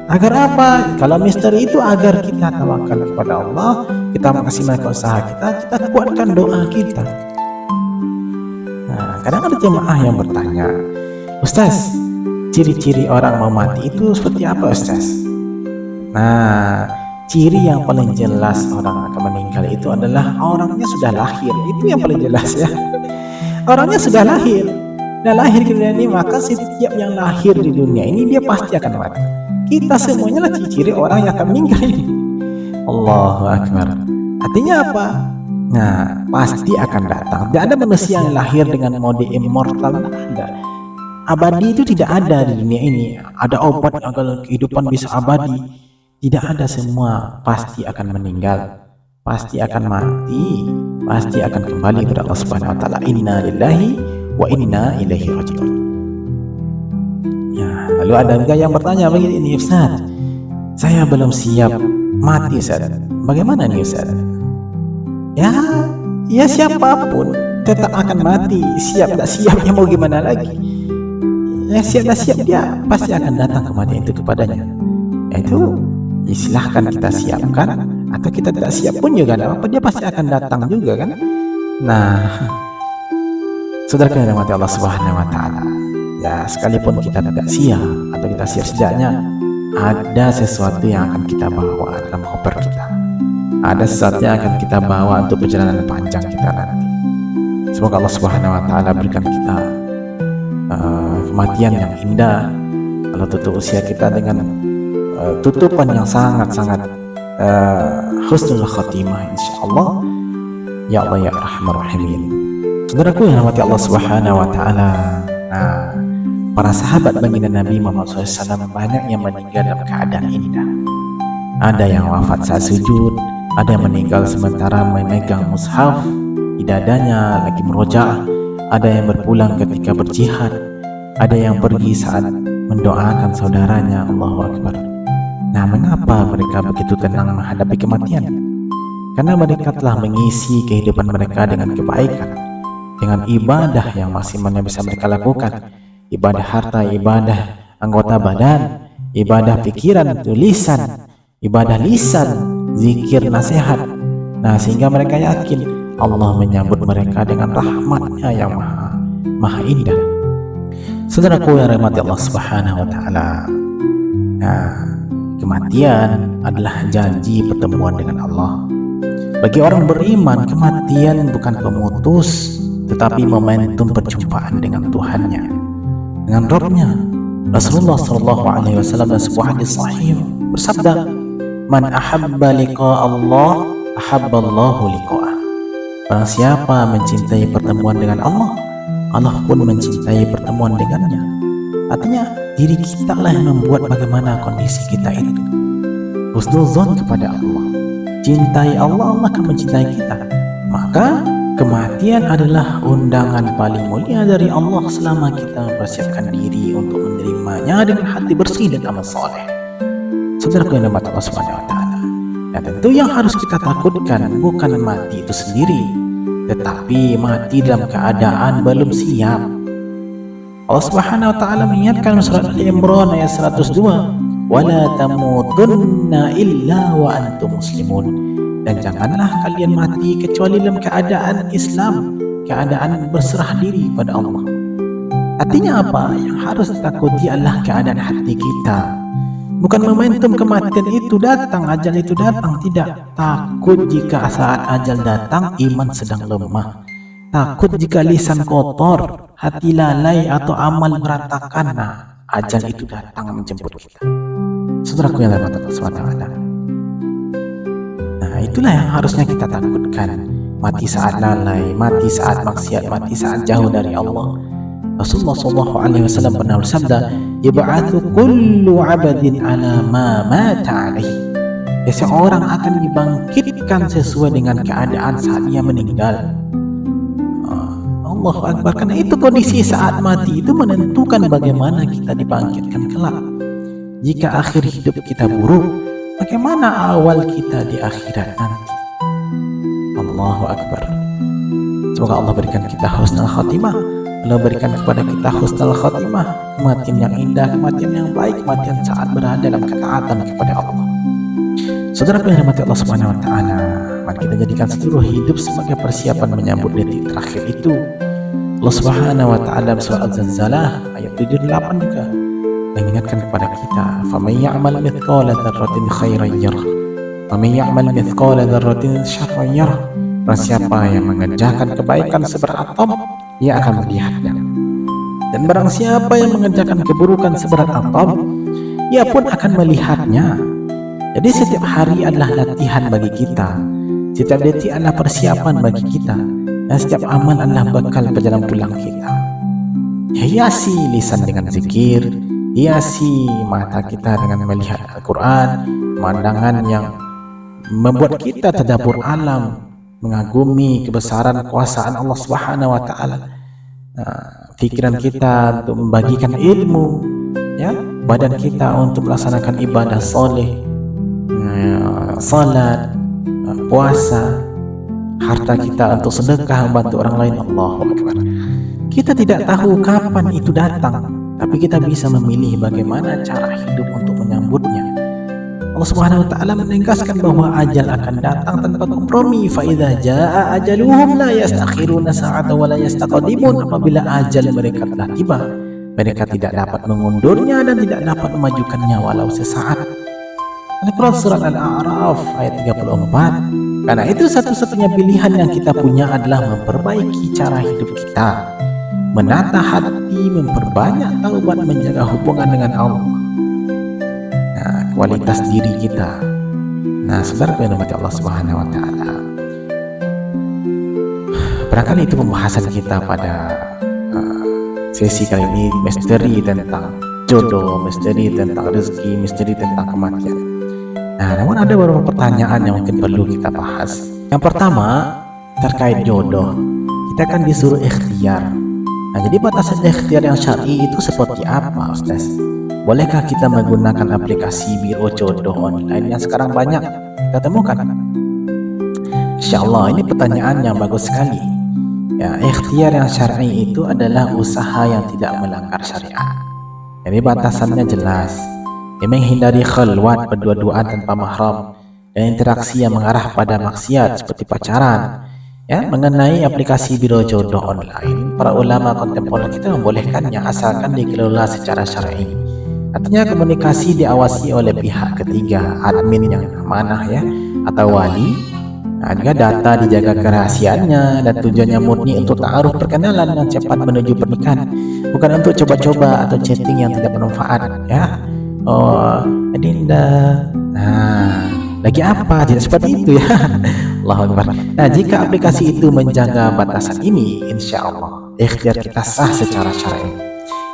Agar apa? Kalau misteri itu agar kita tawakal kepada Allah, kita maksimalkan usaha kita kuatkan doa kita. Nah, kadang ada jemaah yang bertanya, Ustaz, ciri-ciri orang mau mati itu seperti apa, Ustaz? Nah, ciri yang paling jelas orang akan meninggal itu adalah orangnya sudah lahir. Itu yang paling jelas ya. Orangnya sudah lahir. Dan lahir ke dunia ini, maka setiap yang lahir di dunia ini dia pasti akan mati. Kita semuanya lah ciri-ciri orang yang akan meninggal ini. Allahu Akbar. Artinya apa? Nah, pasti akan datang. Tidak ada manusia yang lahir dengan mode immortal, tidak ada. Abadi itu tidak ada di dunia ini. Ada obat agar kehidupan bisa abadi. Tidak ada, semua pasti akan meninggal, pasti akan mati, pasti akan kembali kepada Allah Subhanahu wa taala. Inna lillahi wa inna ilaihi raji'un. Ya, lalu ada juga yang bertanya begini, ini Ustaz, saya belum siap mati, Ustaz. Bagaimana nih, Ustaz? Ya siapapun tetap akan mati, siap tak siapnya mau gimana lagi. Ya siap tak siap dia pasti akan datang kematian itu kepadanya. Yaitu silahkan kita siapkan, atau kita tidak siap pun juga apa, dia pasti akan datang juga kan. Nah, saudara yang dirahmati Allah Subhanahu wa taala, ya sekalipun kita tidak siap atau kita siap, setidaknya ada sesuatu yang akan kita bawa dalam koper kita, ada sesuatu yang akan kita bawa untuk perjalanan panjang kita nanti. Semoga Allah Subhanahu wa taala berikan kita kematian yang indah, kalau tutup usia kita dengan tutupan yang sangat-sangat husnul khatimah, insyaallah. Ya Allah ya Arhamar Rahimin. Saudaraku yang dirahmati Allah Subhanahu wa taala. Nah, para sahabat baginda Nabi Muhammad SAW banyak yang meninggal dalam keadaan indah. Ada yang wafat saat sujud, ada yang meninggal sementara memegang mushaf di dadanya lagi merojaah, ada yang berpulang ketika berjihad, ada yang pergi saat mendoakan saudaranya. Allahu Akbar. Nah, mengapa mereka begitu tenang menghadapi kematian? Karena mereka telah mengisi kehidupan mereka dengan kebaikan, dengan ibadah yang maksimalnya bisa mereka lakukan. Ibadah harta, ibadah anggota badan, ibadah pikiran, tulisan, ibadah lisan, zikir, nasihat. Nah, sehingga mereka yakin Allah menyambut mereka dengan rahmat-Nya yang maha indah. Saudaraku yang dirahmati Allah Subhanahu wa taala. Nah, kematian adalah janji pertemuan dengan Allah. Bagi orang beriman, kematian bukan pemutus, tetapi momentum perjumpaan dengan Tuhannya, dengan Rabb-Nya. Rasulullah SAW dalam sebuah hadis sahih bersabda, "Man ahabba liqa Allah, ahabballahu liqa'ah." Barang siapa mencintai pertemuan dengan Allah, Allah pun mencintai pertemuan dengannya. Artinya, diri kita lah yang membuat bagaimana kondisi kita itu. Husnuzon kepada Allah, cintai Allah, Allah akan mencintai kita. Maka kematian adalah undangan paling mulia dari Allah selama kita mempersiapkan diri untuk menerimanya dengan hati bersih dan amal soleh. Saudaraku yang dirahmati Allah Subhanahu wa Ta'ala, nah tentu yang harus kita takutkan bukan mati itu sendiri, tetapi mati dalam keadaan belum siap. Allah Subhanahu wa Ta'ala mengingatkan surat Al-Imran ayat 102, wala tamutunna illa wa antum muslimun, dan janganlah kalian mati kecuali dalam keadaan Islam, keadaan berserah diri pada Allah. Artinya apa? Yang harus ditakuti adalah keadaan hati kita, bukan momentum kematian itu datang, ajal itu datang. Tidak. Takut jika saat ajal datang iman sedang lemah, takut jika lisan kotor, hati lalai, atau amal berantakan. Nah, ajal itu datang menjemput kita. Saudaraku yang dirahmati Allah SWT. Nah, itulah yang harusnya kita takutkan. Mati saat lalai, mati saat maksiat, mati saat jauh dari Allah. Rasulullah SAW pernah bersabda, "Yab'atsu kullu 'abdin 'ala ma mata 'alaihi." Seseorang akan dibangkitkan sesuai dengan keadaan saat ia meninggal. Allahu Akbar. Karena itu kondisi saat mati itu menentukan bagaimana kita dibangkitkan kelak. Jika akhir hidup kita buruk, bagaimana awal kita di akhirat nanti? Allahu Akbar. Semoga Allah berikan kita husnul khatimah, Allah berikan kepada kita husnul khatimah, kematian yang indah, kematian yang baik, kematian saat berada dalam ketaatan kepada Allah. Saudara yang dirahmati Allah Subhanahu wa Ta'ala, mari kita jadikan seluruh hidup sebagai persiapan menyambut detik terakhir itu. Allah Subhanahu wa Ta'ala surah Az-Zalzalah ayat 78 juga mengingatkan kepada kita, "Faman ya'mal mithqala dzarratin khairan yarah, wa man ya'mal mithqala dzarratin syarran yarah." Barang siapa yang mengerjakan kebaikan seberat atom, ia akan melihatnya. Dan barang siapa yang mengerjakan keburukan seberat atom, ia pun akan melihatnya. Jadi setiap hari adalah latihan bagi kita, setiap detik adalah persiapan bagi kita, dan setiap amal adalah bekal perjalanan pulang kita. Hiasi lisan dengan zikir, hiasi mata kita dengan melihat Al-Quran, pemandangan yang membuat kita tadabbur alam, mengagumi kebesaran kekuasaan Allah Subhanahu wa Ta'ala. Pikiran kita untuk membagikan ilmu, ya, badan kita untuk melaksanakan ibadah soleh, salat, puasa, harta kita untuk sedekah membantu orang lain. Allahu Akbar. Kita tidak tahu kapan itu datang, tapi kita bisa memilih bagaimana cara hidup untuk menyambutnya. Allah Subhanahu wa Ta'ala menegaskan bahwa ajal akan datang tanpa kompromi. Fa idza jaa ajaluhum la yastakhiruna sa'atan wa la yastaqdimun. Apabila ajal mereka telah tiba, mereka tidak dapat mengundurnya dan tidak dapat memajukannya walau sesaat. Al-Quran surat Al-A'raf ayat 34. Karena itu satu-satunya pilihan yang kita punya adalah memperbaiki cara hidup kita, menata hati, memperbanyak taubat, menjaga hubungan dengan Allah. Nah, kualitas diri kita. Nah, saudara yang dirahmati Allah Subhanahu wa Ta'ala, barangkali itu pembahasan kita pada sesi kali ini, misteri tentang jodoh, misteri tentang rezeki, misteri tentang kematian. Nah, namun ada beberapa pertanyaan yang mungkin perlu kita bahas. Yang pertama, terkait jodoh. Kita kan disuruh ikhtiar. Nah, jadi batasan ikhtiar yang syar'i itu seperti apa, Ustaz? Bolehkah kita menggunakan aplikasi biro jodoh online yang sekarang banyak kita temukan? Insyaallah ini pertanyaan yang bagus sekali. Ya, ikhtiar yang syar'i itu adalah usaha yang tidak melanggar syariat. Jadi batasannya jelas. Menghindari khalwat, berdua-duaan tanpa mahram, dan interaksi yang mengarah pada maksiat seperti pacaran. Ya, mengenai aplikasi biro jodoh online, para ulama kontemporer kita membolehkannya asalkan dikelola secara syar'i. Artinya komunikasi diawasi oleh pihak ketiga, admin yang amanah ya, atau wali. Nah, juga data dijaga kerahasiaannya dan tujuannya murni untuk ta'aruf, perkenalan yang cepat menuju pernikahan, bukan untuk coba-coba atau chatting yang tidak bermanfaat ya. Oh, Adinda. Nah, lagi apa? Tidak seperti itu ya. Allahu Akbar. Nah, jika aplikasi itu menjaga batasan ini, insya Allah ikhtiar kita sah secara syar'i.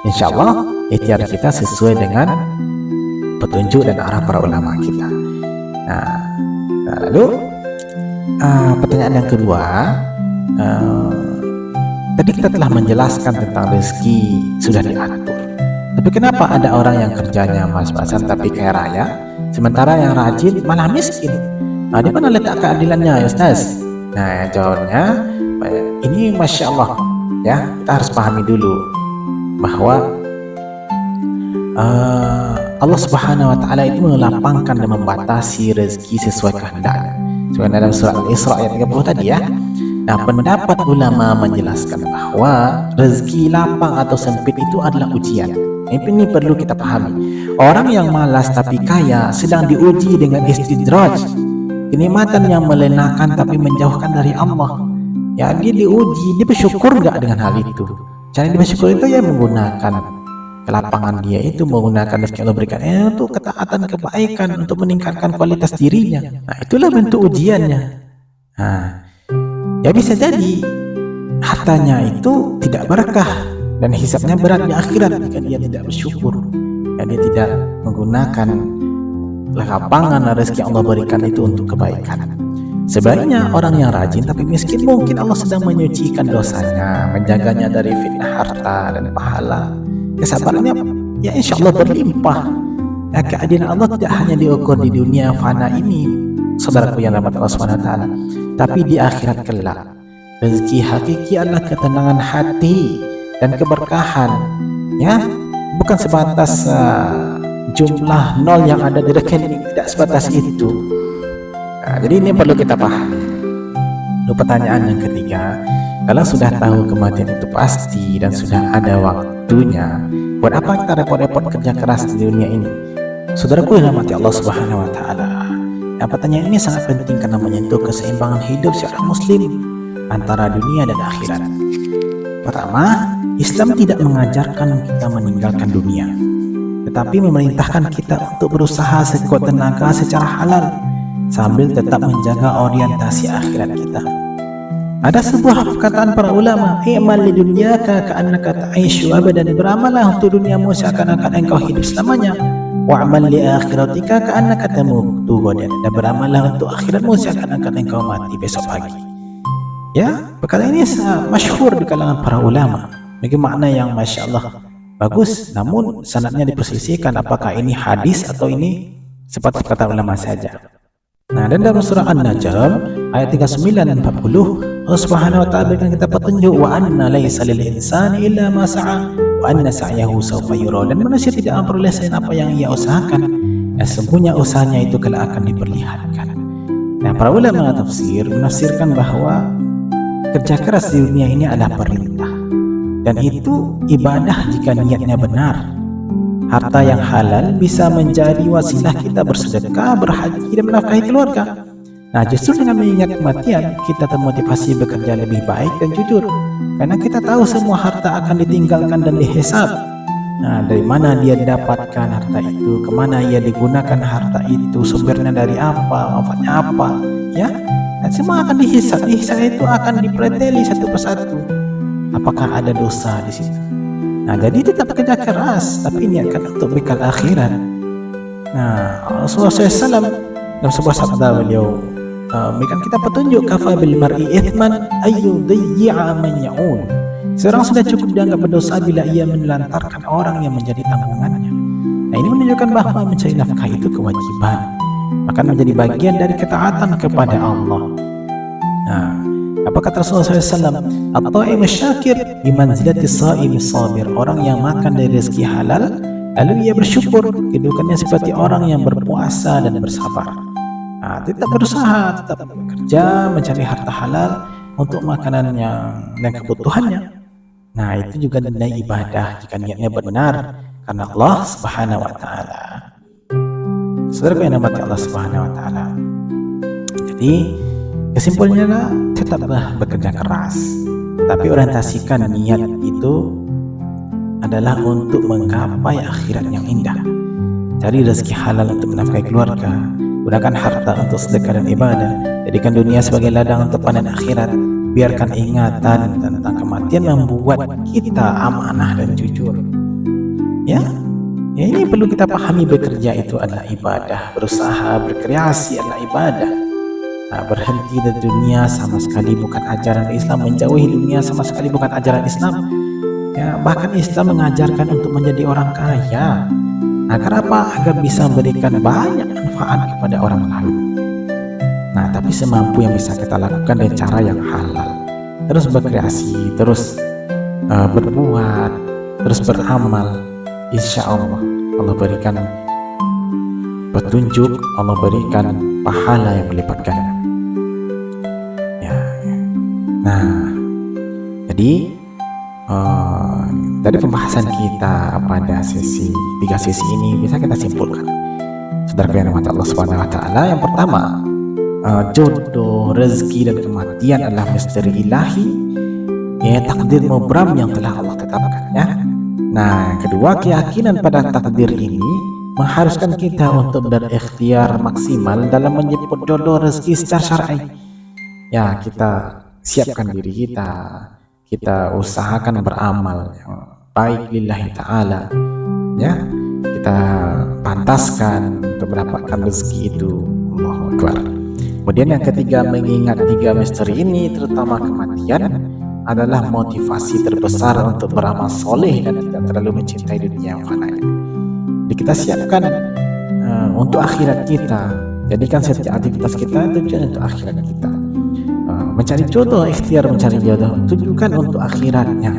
insya Allah ikhtiar kita sesuai dengan petunjuk dan arah para ulama kita. Nah, lalu pertanyaan yang kedua, tadi kita telah menjelaskan tentang rezeki sudah diatur. Tapi kenapa ada orang yang kerjanya mas-masan tapi kaya raya, sementara yang rajin malah miskin? Nah, di mana letak keadilannya ya Ustaz? Nah, jawabnya ini Masya Allah ya, kita harus pahami dulu bahwa Allah Subhanahu wa Ta'ala itu melapangkan dan membatasi rezeki sesuai kehendaknya. Sesuai dalam surat Al-Isra ayat 30 tadi ya. Nah, pendapat ulama menjelaskan bahwa rezeki lapang atau sempit itu adalah ujian. Ini perlu kita pahami. Orang yang malas tapi kaya sedang diuji dengan istidraj, kenikmatan yang melenakan tapi menjauhkan dari Allah. Ya, dia diuji, dia bersyukur nggak dengan hal itu? Cara dia bersyukur itu ya menggunakan kelapangan dia itu, menggunakan rezeki Allah berikan untuk ketaatan, kebaikan, untuk meningkatkan kualitas dirinya. Nah, itulah bentuk ujiannya. Nah, ya bisa jadi hartanya itu tidak berkah dan hisabnya berat di akhirat jika dia tidak bersyukur, ya, dia tidak menggunakan lapangan rezeki yang Allah berikan itu untuk kebaikan. Sebaliknya orang yang rajin tapi miskin, mungkin Allah sedang menyucikan dosanya, menjaganya dari fitnah harta dan pahala. Kesabarannya ya insya Allah berlimpah. Ya, keadilan Allah tidak hanya diukur di dunia fana ini, saudaraku yang rahmat Allah Subhanahu wa Ta'ala, tapi di akhirat kelak. Rezeki hakiki adalah ketenangan hati dan keberkahan, ya, bukan sebatas jumlah nol yang ada di rekening, tidak sebatas itu. Nah, jadi ini perlu kita pahami. Lalu pertanyaan yang ketiga, kalau sudah tahu kematian itu pasti dan sudah ada waktunya, buat apa kita repot-repot kerja keras di dunia ini? Saudaraku yang rahmati Allah Subhanahu wa Ta'ala, nah, pertanyaan ini sangat penting karena menyentuh keseimbangan hidup seorang muslim antara dunia dan akhirat. Pertama, Islam tidak mengajarkan kita meninggalkan dunia, tetapi memerintahkan kita untuk berusaha sekuat tenaga secara halal sambil tetap menjaga orientasi akhirat kita. Ada sebuah perkataan para ulama, i'mal li dunyaka ka'annaka ta'ishu abadan, beramallah untuk duniamu seakan-akan engkau hidup selamanya. Wa'mal li akhiratika ka'annaka tamutu ghadan, dan beramallah untuk akhiratmu seakan-akan engkau mati besok pagi. Ya, perkara ini masyhur di kalangan para ulama. Bagi makna yang Masya Allah bagus, namun sanadnya diperselisihkan apakah ini hadis atau ini seperti kata ulama saja. Nah, dan dalam surah An-Najm ayat 39 dan 40, Allah Subhanahu wa Ta'ala berikan kita petunjuk, wa anna laisa lil insani illa ma sa'a wa anna sa'yahu sawfa yura, dan manusia tidak memperoleh selain apa yang ia usahakan, dan sesungguhnya usahanya itu kelak akan diperlihatkan. Nah, para ulama tafsir menafsirkan bahwa kerja keras di dunia ini adalah perintah, dan itu ibadah jika niatnya benar. Harta yang halal bisa menjadi wasilah kita bersedekah, berhaji, dan menafkahi keluarga. Nah, justru dengan mengingat kematian, kita termotivasi bekerja lebih baik dan jujur, karena kita tahu semua harta akan ditinggalkan dan dihisab. Nah, dari mana dia dapatkan harta itu, kemana ia digunakan harta itu, sumbernya dari apa, manfaatnya apa, ya, dan semua akan dihisab. Dihisab itu akan dipreteli satu persatu. Apakah ada dosa di situ? Nah, jadi tetap kerja keras, tapi niatkan untuk bekal akhirat. Nah, Rasulullah SAW dalam sebuah sabda beliau berikan kita petunjuk, kafa bil mar'i ithman ayyudhi'a man ya'ul. Seorang sudah cukup dianggap berdosa bila ia menelantarkan orang yang menjadi tanggungannya. Nah, ini menunjukkan bahwa mencari nafkah itu kewajiban, akan menjadi bagian dari ketaatan kepada Allah. Nah, apa kata Rasulullah SAW? At-ta'im syakir bimanzilati sha'im sabir. Orang yang makan dari rezeki halal lalu ia bersyukur, kedudukannya seperti orang yang berpuasa dan bersabar. Nah, tetap berusaha, tetap bekerja, mencari harta halal untuk makanan dan kebutuhannya. Nah, itu juga nilai ibadah jika niatnya benar karena Allah Subhanahu wa Ta'ala. Saudara yang dirahmati Allah Subhanahu wa Ta'ala, jadi kesimpulannya tetaplah bekerja keras, tapi orientasikan niat itu adalah untuk menggapai akhirat yang indah. Cari rezeki halal untuk menafkahi keluarga, gunakan harta untuk sedekah dan ibadah, jadikan dunia sebagai ladang untuk panen akhirat. Biarkan ingatan tentang kematian membuat kita amanah dan jujur. Ya, ini perlu kita pahami, bekerja itu adalah ibadah, berusaha, berkreasi adalah ibadah. Berhenti dari dunia sama sekali bukan ajaran Islam, menjauhi dunia sama sekali bukan ajaran Islam. Ya, bahkan Islam mengajarkan untuk menjadi orang kaya. Kenapa? Agar bisa memberikan banyak manfaat kepada orang lain. Tapi semampu yang bisa kita lakukan dengan cara yang halal. Terus berkreasi, terus berbuat, terus beramal. Insya Allah berikan petunjuk, Allah berikan pahala yang melipat ganda. Jadi dari pembahasan kita pada tiga sesi ini bisa kita simpulkan, saudara yang dirahmati Allah Subhanahu Wa Taala. Yang pertama, jodoh, rezeki dan kematian adalah misteri ilahi, takdir mubram yang telah Allah tetapkan. Yang kedua, keyakinan pada takdir ini mengharuskan kita untuk berikhtiar maksimal dalam menjemput jodoh rezeki secara syar'i. Kita siapkan diri kita usahakan beramal yang baik lillahi ta'ala. Kita pantaskan untuk mendapatkan rezeki itu. Allahu Akbar. Kemudian yang ketiga, mengingat tiga misteri ini, terutama kematian, adalah motivasi terbesar untuk beramal soleh dan tidak terlalu mencintai dunia yang fana. Jadi kita siapkan untuk akhirat kita. Jadikan setiap aktivitas kita tujuan untuk akhirat kita. Mencari jodoh, ikhtiar mencari jodoh, tujukan untuk akhiratnya.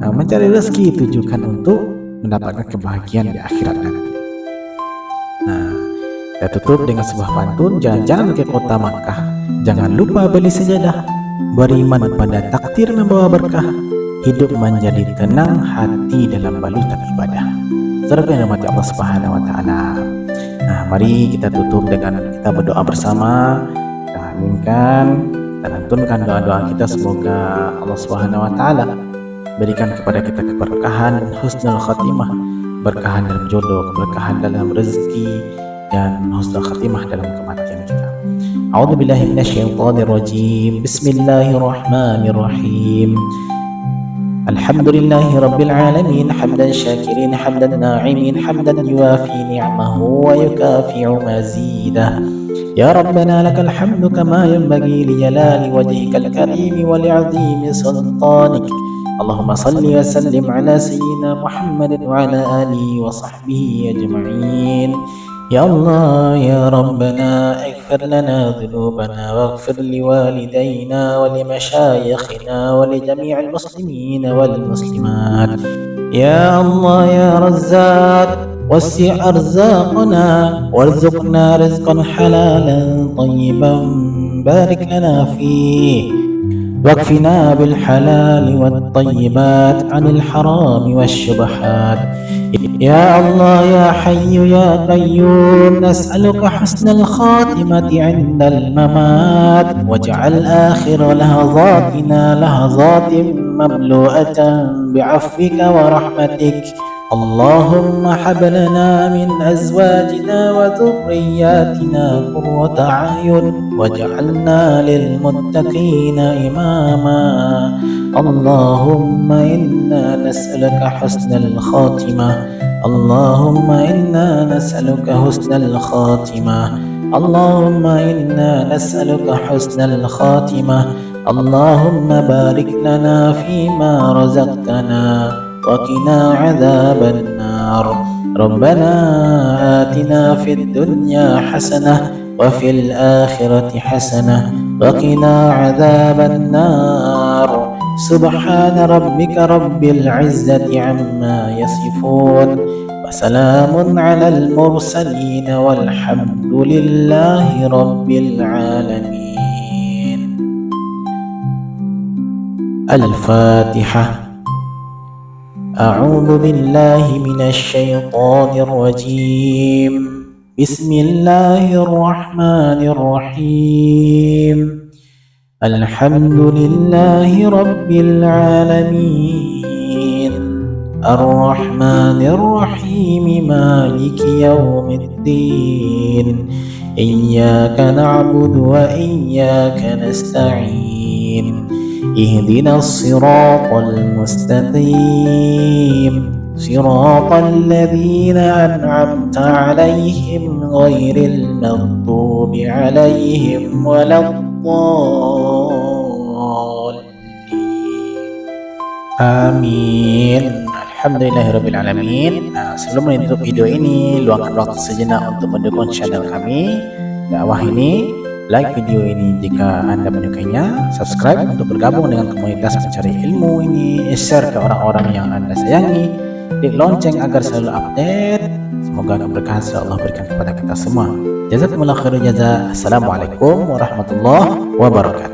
Mencari rezeki, tujukan untuk mendapatkan kebahagiaan di akhirat nanti. Kita tutup dengan sebuah pantun. Jalan-jalan ke kota Makkah, jangan lupa beli sejadah. Beriman pada takdir membawa berkah, hidup menjadi tenang hati dalam balutan ibadah. Saudara yang dirahmati Allah Subhanahu Wa Taala. Mari kita tutup dengan kita berdoa bersama. Kita aminkan dan lantunkan doa-doa kita, semoga Allah Subhanahu Wa Taala berikan kepada kita keberkahan husnul khatimah, berkahan dalam jodoh, keberkahan dalam rezeki, dan husnul khatimah dalam kematian kita. A'udzu billahi minasyaitonir rajim. Bismillahirrahmanirrahim. Alhamdulillahi rabbil alamin, hamdan syakirin, hamdan na'imin, hamdan yuwafi ni'amahu wa yukafi'u mazidah. Ya Rabbana lakal hamdu kama yanbaghi li jalali wajhikal karim wa li'azimi sultanik. Allahumma salli wa sallim ala sayyidina Muhammadin wa ala alihi wa sahbihi ajma'in. Ya Allah ya Rabbana ighfir lana dhunubana waghfir liwalidayna wa limashayikhina wa li jami'il muslimina wal muslimat. Ya Allah ya Razzaq wasi' arzaqana warzuqna rizqan halalan tayyiban barik lana fihi واكفنا بالحلال والطيبات عن الحرام والشبهات. يا الله يا حي يا قيوم نسألك حسن الخاتمة عند الممات، واجعل آخر لحظاتنا لحظات مملوءة بعفوك ورحمتك. اللهم هب لنا من أزواجنا وذرياتنا قرة أعين واجعلنا للمتقين إماما. اللهم إنا نسألك حسن الخاتمة. اللهم إنا نسألك حسن الخاتمة. اللهم إنا نسألك حسن الخاتمة. اللهم بارك لنا فيما رزقتنا وقنا عذاب النار. ربنا آتنا في الدنيا حسنة وفي الآخرة حسنة وقنا عذاب النار. سبحان ربك رب العزة عما يصفون وسلام على المرسلين والحمد لله رب العالمين. الفاتحة. أعوذ بالله من الشيطان الرجيم. بسم الله الرحمن الرحيم. الحمد لله رب العالمين. الرحمن الرحيم مالك يوم الدين. إياك نعبد وإياك نستعين. اهدنا الصراط المستقيم Siratal ladzina an'amta 'alaihim ghairil maghdubi 'alaihim waladdallin. Amin. Alhamdulillahirabbil alamin. Sebelum menutup video ini, luangkan waktu sejenak untuk mendukung channel kami dakwah ini. Like video ini jika Anda menyukainya, subscribe untuk bergabung dengan komunitas pencari ilmu ini, share ke orang-orang yang Anda sayangi, klik lonceng agar selalu update. Semoga keberkahan Allah berikan kepada kita semua. Jazakumullah khairan jazaa. Assalamualaikum warahmatullahi wabarakatuh.